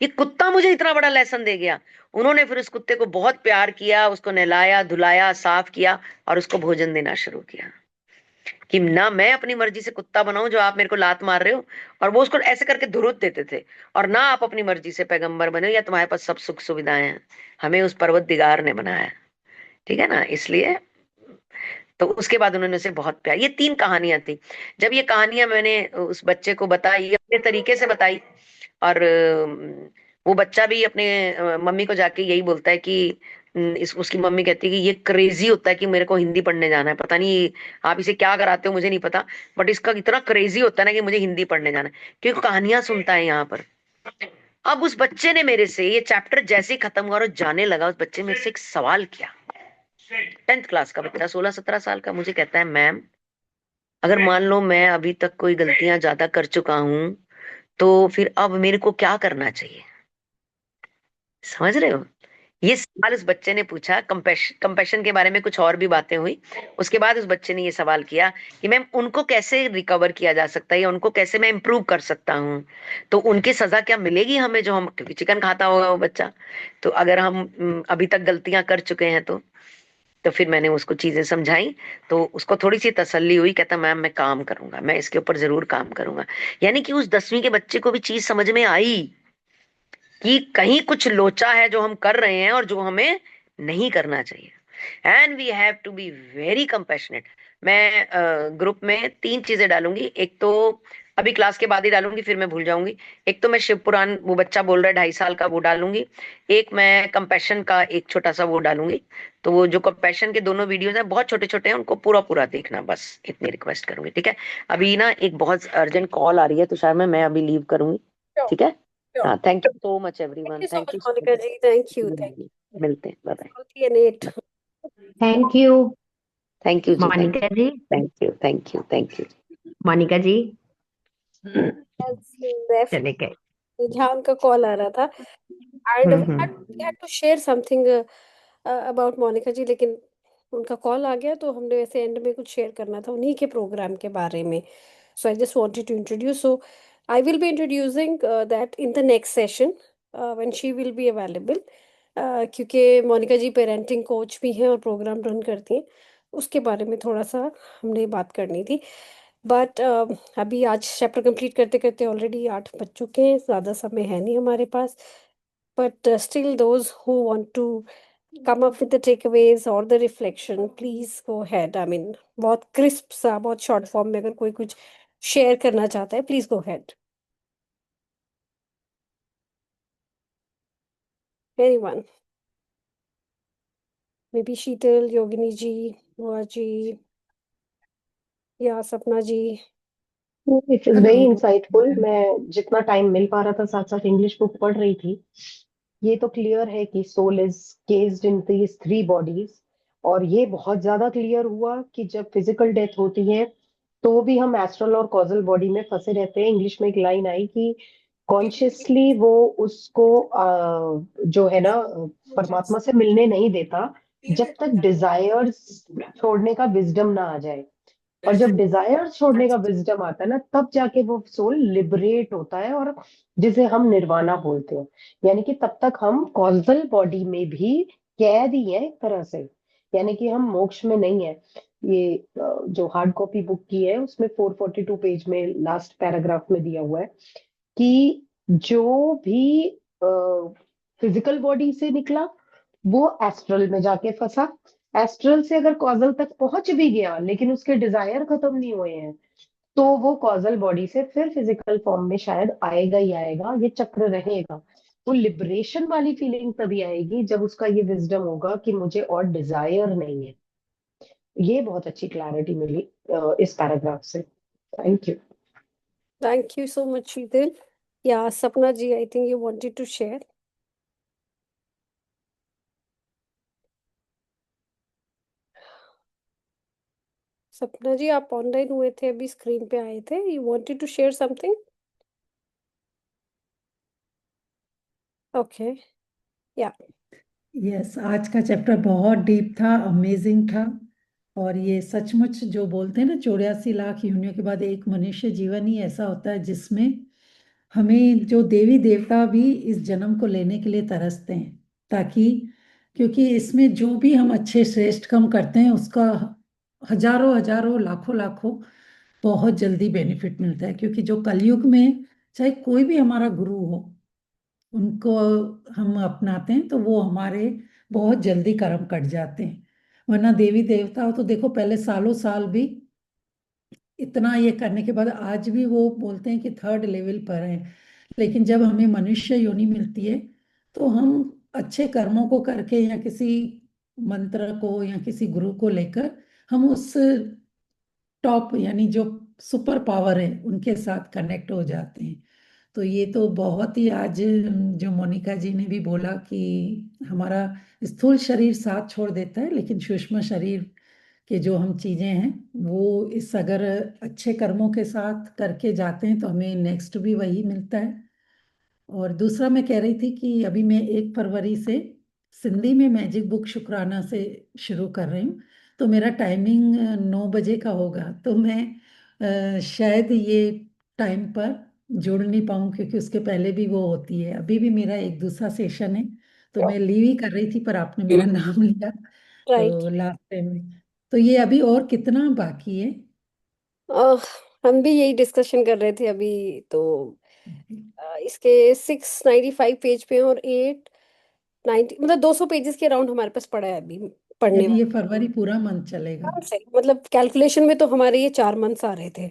Speaker 1: ये कुत्ता मुझे इतना बड़ा लेसन दे गया। उन्होंने फिर उस कुत्ते को बहुत प्यार किया, उसको नहलाया धुलाया साफ किया और उसको भोजन देना शुरू किया कि ना मैं अपनी मर्जी से कुत्ता बनाऊं जो आप मेरे को लात मार रहे हो। और वो उसको ऐसे करके धुरुत देते थे। और ना आप अपनी मर्जी से पैगंबर बने या तुम्हारे पास सब सुख सुविधाएं हैं, हमें उस पर्वत दिगार ने बनाया। ठीक है ना, इसलिए तो उसके बाद उन्होंने उसे बहुत प्यार, ये 3 कहानियां थी। जब ये कहानियां मैंने उस बच्चे को बताई, ये अपने तरीके से बताई, और वो बच्चा भी अपने मम्मी को जाके यही बोलता है कि इस उसकी मम्मी कहती है कि ये क्रेजी होता है कि मेरे को हिंदी पढ़ने जाना है, पता नहीं आप इसे क्या कराते हो मुझे नहीं पता, बट इसका इतना क्रेजी होता है ना कि मुझे हिंदी पढ़ने जाना है, क्योंकि कहानियां सुनता है यहाँ पर। अब उस बच्चे ने मेरे से, ये चैप्टर जैसे ही खत्म हुआ और जाने लगा, उस बच्चे मेरे से एक सवाल किया। 10th क्लास का बच्चा, 16-17 साल का, मुझे कहता है मैम, अगर मान लो मैं अभी तक कोई गलतियां ज्यादा कर चुका हूं तो फिर अब मेरे को क्या करना चाहिए? समझ रहे हो? ये सवाल उस बच्चे ने पूछा। कंपैशन के बारे में कुछ और भी बातें हुई। उसके बाद उस बच्चे ने ये सवाल किया कि मैम उनको कैसे रिकवर किया जा सकता है या उनको कैसे मैं इम्प्रूव कर सकता हूँ, तो उनकी सजा क्या मिलेगी हमें, जो हम, क्योंकि चिकन खाता होगा वो बच्चा, तो अगर हम अभी तक गलतियां कर चुके हैं तो फिर मैंने उसको चीजें समझाई। तो उसको थोड़ी सी तसल्ली हुई। कहता मैम मैं काम करूंगा, मैं इसके ऊपर जरूर काम करूंगा। यानी कि उस 10वीं के बच्चे को भी चीज समझ में आई कि कहीं कुछ लोचा है जो हम कर रहे हैं और जो हमें नहीं करना चाहिए। And we have to be very compassionate. मैं ग्रुप में 3 चीजें डालूंगी। एक तो अभी क्लास के बाद ही डालूंगी, फिर मैं भूल जाऊंगी। एक तो मैं शिव पुराण, वो बच्चा बोल रहा है 2.5 साल का, वो डालूंगी। एक मैं कंपैशन का एक छोटा सा वो डालूंगी। तो वो जो कंपैशन के दोनों वीडियोस हैं बहुत छोटे छोटे हैं, उनको पूरा पूरा देखना, बस इतनी रिक्वेस्ट करूंगी। ठीक है। अभी ना एक बहुत अर्जेंट कॉल आ रही है तुषार में, मैं अभी लीव करूंगी।
Speaker 2: Sure,
Speaker 1: ठीक है।
Speaker 2: sure.
Speaker 1: हाँ, thank you so much
Speaker 2: Thank
Speaker 1: everyone,
Speaker 2: you so
Speaker 1: thank
Speaker 2: much,
Speaker 1: you.
Speaker 2: Monica ji. Thank you. Thank you.
Speaker 1: मिलते हैं, बाय बाय।
Speaker 2: Salty and eight.
Speaker 5: Thank you
Speaker 1: thank you जी, thank
Speaker 5: Monica ji.
Speaker 1: You, thank you, thank you, thank you.
Speaker 5: Monica ji
Speaker 2: Has left.
Speaker 5: चले गए।
Speaker 2: जहाँ उनका कॉल आ रहा था, and we had to share something about Monica जी, लेकिन उनका कॉल आ गया तो हमने वैसे एंड में कुछ शेयर करना था उन्हीं के प्रोग्राम के बारे में. So I just wanted to introduce. So I will be introducing that in the next session when she will be available. क्योंकि मोनिका जी पेरेंटिंग कोच भी हैं और प्रोग्राम रन करती हैं, उसके बारे में थोड़ा सा हमने बात करनी थी. बट अभी आज चैप्टर कंप्लीट करते करते ऑलरेडी 8 बज चुके हैं, ज़्यादा समय है नहीं हमारे पास. But still, those who want to come up with the takeaways or the reflection, please go ahead. I mean, बहुत क्रिस्प सा, बहुत शॉर्ट फॉर्म में अगर कोई कुछ शेयर करना चाहता है, please go ahead. Anyone? Maybe Sheetal, Yogini ji, बुआ जी या Sapna ji.
Speaker 4: It is very insightful. मैं जितना टाइम मिल पा रहा था साथ साथ इंग्लिश बुक पढ़ रही थी. ये तो क्लियर है कि soul is cased in these 3 bodies. और ये बहुत ज्यादा क्लियर हुआ कि जब फिजिकल डेथ होती है तो भी हम एस्ट्रल और कॉजल बॉडी में फंसे रहते हैं. इंग्लिश में एक लाइन आई कि कॉन्शियसली वो उसको जो है ना, परमात्मा से मिलने नहीं देता जब तक डिजायर्स छोड़ने का विजडम ना आ जाए. और जब डिजायर छोड़ने का विजडम आता है ना, तब जाके वो सोल लिबरेट होता है, और जिसे हम निर्वाणा बोलते हैं. यानी कि तब तक हम कॉजल बॉडी में भी कैद ही हैं एक तरह से. यानी कि हम मोक्ष में नहीं है. ये जो हार्ड कॉपी बुक की है उसमें 442 पेज में लास्ट पैराग्राफ में दिया हुआ है कि जो भी फिजिकल बॉडी से निकला वो एस्ट्रल में जाके फंसा. एस्ट्रल से अगर कॉजल तक पहुंच भी गया लेकिन उसके डिजायर खत्म नहीं हुए हैं, तो वो कॉजल बॉडी से फिर फिजिकल फॉर्म में शायद आएगा ही आएगा. ये चक्र रहेगा. वो लिबरेशन वाली फीलिंग तभी आएगी जब उसका ये विजडम होगा कि मुझे और डिजायर नहीं है. ये बहुत अच्छी क्लैरिटी मिली इस पैराग्राफ से. Thank you.
Speaker 2: Thank you so much, Sheetal. Yeah, सपना जी, I think you wanted to share. सपना जी, आप ऑनलाइन हुए थे, अभी स्क्रीन पे आए थे. You wanted to share something? Okay. Yeah.
Speaker 6: Yes, आज का चैप्टर बहुत डीप था, अमेजिंग था। और ये सचमुच जो बोलते हैं ना, 84 लाख योनियों के बाद एक मनुष्य जीवन ही ऐसा होता है जिसमें हमें जो देवी देवता भी इस जन्म को लेने के लिए तरसते हैं, ताकि क्योंकि इसमें जो भी हम अच्छे श्रेष्ठ काम करते हैं उसका हजारों हजारों लाखों लाखों बहुत जल्दी बेनिफिट मिलता है। क्योंकि जो कलयुग में चाहे कोई भी हमारा गुरु हो, उनको हम अपनाते हैं तो वो हमारे बहुत जल्दी कर्म कट जाते हैं। वरना देवी देवता हो तो देखो, पहले सालों साल भी इतना ये करने के बाद आज भी वो बोलते हैं कि 3rd लेवल पर है। लेकिन जब हमें मनुष्य योनि मिलती है तो हम अच्छे कर्मों को करके या किसी मंत्र को या किसी गुरु को लेकर हम उस टॉप यानी जो सुपर पावर है उनके साथ कनेक्ट हो जाते हैं। तो ये तो बहुत ही आज जो मोनिका जी ने भी बोला कि हमारा स्थूल शरीर साथ छोड़ देता है, लेकिन सूक्ष्म शरीर के जो हम चीजें हैं वो इस अगर अच्छे कर्मों के साथ करके जाते हैं तो हमें नेक्स्ट भी वही मिलता है। और दूसरा मैं कह रही थी कि अभी मैं 1 फरवरी से सिंधी में मैजिक बुक शुक्राना से शुरू कर रही हूँ। तो मेरा टाइमिंग 9 बजे का होगा, तो मैं शायद ये टाइम पर जुड़ नहीं पाऊँ, क्योंकि उसके पहले भी वो होती है। अभी भी मेरा एक दूसरा सेशन है, तो मैं लीव ही कर रही थी, पर आपने मेरा नाम लिया
Speaker 2: राइट।
Speaker 6: तो लास्ट टाइम में। तो ये अभी और कितना बाकी है?
Speaker 2: हम भी यही डिस्कशन कर रहे थे अभी तो। इसके 695 पेज पे हैं और 890 मतलब 200 पेजेस के अराउंड हमारे पास पड़ा है अभी पढ़ने
Speaker 6: यानी ये
Speaker 2: वाला।
Speaker 6: फरवरी पूरा मंथ चलेगा?
Speaker 2: आराम से मतलब कैलकुलेशन में तो हमारे ये 4 मंथ्स आ रहे थे,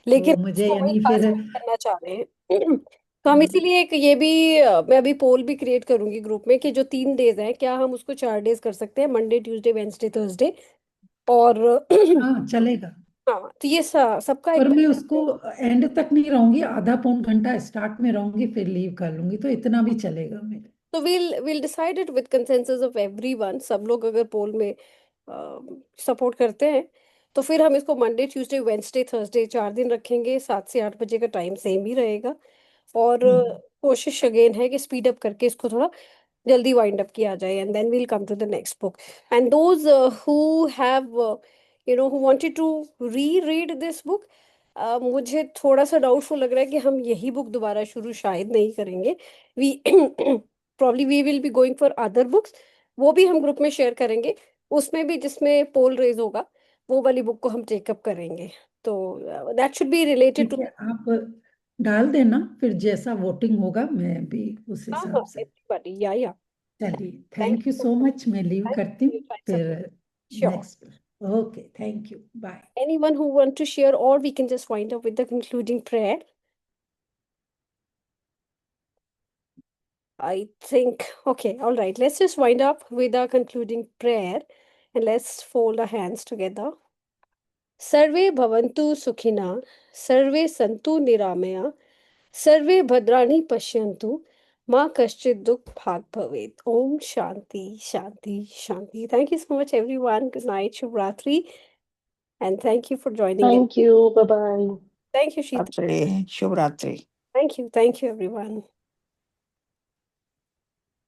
Speaker 2: लेकिन
Speaker 6: तो मुझे
Speaker 2: इसको वही
Speaker 6: यानी
Speaker 2: फास्ट
Speaker 6: फिर
Speaker 2: करना चाह रहे हैं। तो हम इसीलिए एक ये भी मैं अभी पोल भी क्रिएट करूंगी ग्रुप में कि जो 3 डेज हैं क्या हम उसको 4 डेज कर सकते हैं, मंडे ट्यूसडे वेंसडे थर्सडे। और
Speaker 6: हाँ चलेगा।
Speaker 2: हाँ तो ये सबका
Speaker 6: पर
Speaker 2: एक
Speaker 6: मैं उसको एंड तक नहीं रहूंगी, आधा पौन घंटा स्टार्ट में रहूंगी, फिर लीव कर लूंगी, तो इतना भी चलेगा मेरे।
Speaker 2: तो we'll decide it with consensus of everyone। सब लोग अगर पोल में सपोर्ट करते हैं तो फिर हम इसको मंडे ट्यूसडे वेंसडे थर्सडे 4 दिन रखेंगे। 7 से 8 बजे का टाइम सेम ही रहेगा। और कोशिश अगेन है कि स्पीड अप करके इसको थोड़ा जल्दी वाइंड अप किया जाए and then we'll come to the next book. And those who have who wanted to reread this book, मुझे थोड़ा सा डाउटफुल लग रहा है कि हम यही बुक दोबारा शुरू शायद नहीं करेंगे। We probably we will be going for other books. वो भी हम ग्रुप में शेयर करेंगे, उसमें भी जिसमें पोल रेज होगा वो वाली बुक को हम टेकअप करेंगे। तो दैट शुड बी रिलेटेड
Speaker 6: ठीक
Speaker 2: टू।
Speaker 6: है, आप डाल देना, फिर जैसा वोटिंग होगा मैं भी उस
Speaker 2: हाँ
Speaker 6: हिसाब
Speaker 2: हाँ
Speaker 6: से।
Speaker 2: एवरीबॉडी या
Speaker 6: चलिए,
Speaker 2: thank
Speaker 6: thank you
Speaker 2: you
Speaker 6: so much, मैं लीव
Speaker 2: थैंक
Speaker 6: करती
Speaker 2: यू
Speaker 6: हूँ
Speaker 2: ट्राई
Speaker 6: फिर
Speaker 2: support. Sure.
Speaker 6: Next. Okay, thank you, bye.
Speaker 2: Anyone who want to share, or we can just wind up with the concluding prayer. I think, okay, all right. Let's just wind up with our concluding prayer and let's fold our hands together. Sarve bhavantu sukhina, sarve santu niramaya, सर्वे भद्राणि पश्यन्तु माँ कश्चित् दुख भाग भवेत्। ओम शांति शांति शांति। Thank you so much everyone. Good night, Shivratri, and thank you for joining in.
Speaker 4: Thank you, bye bye.
Speaker 2: Thank you, Sheeta.
Speaker 7: शुभ रात्रि।
Speaker 2: Thank you everyone.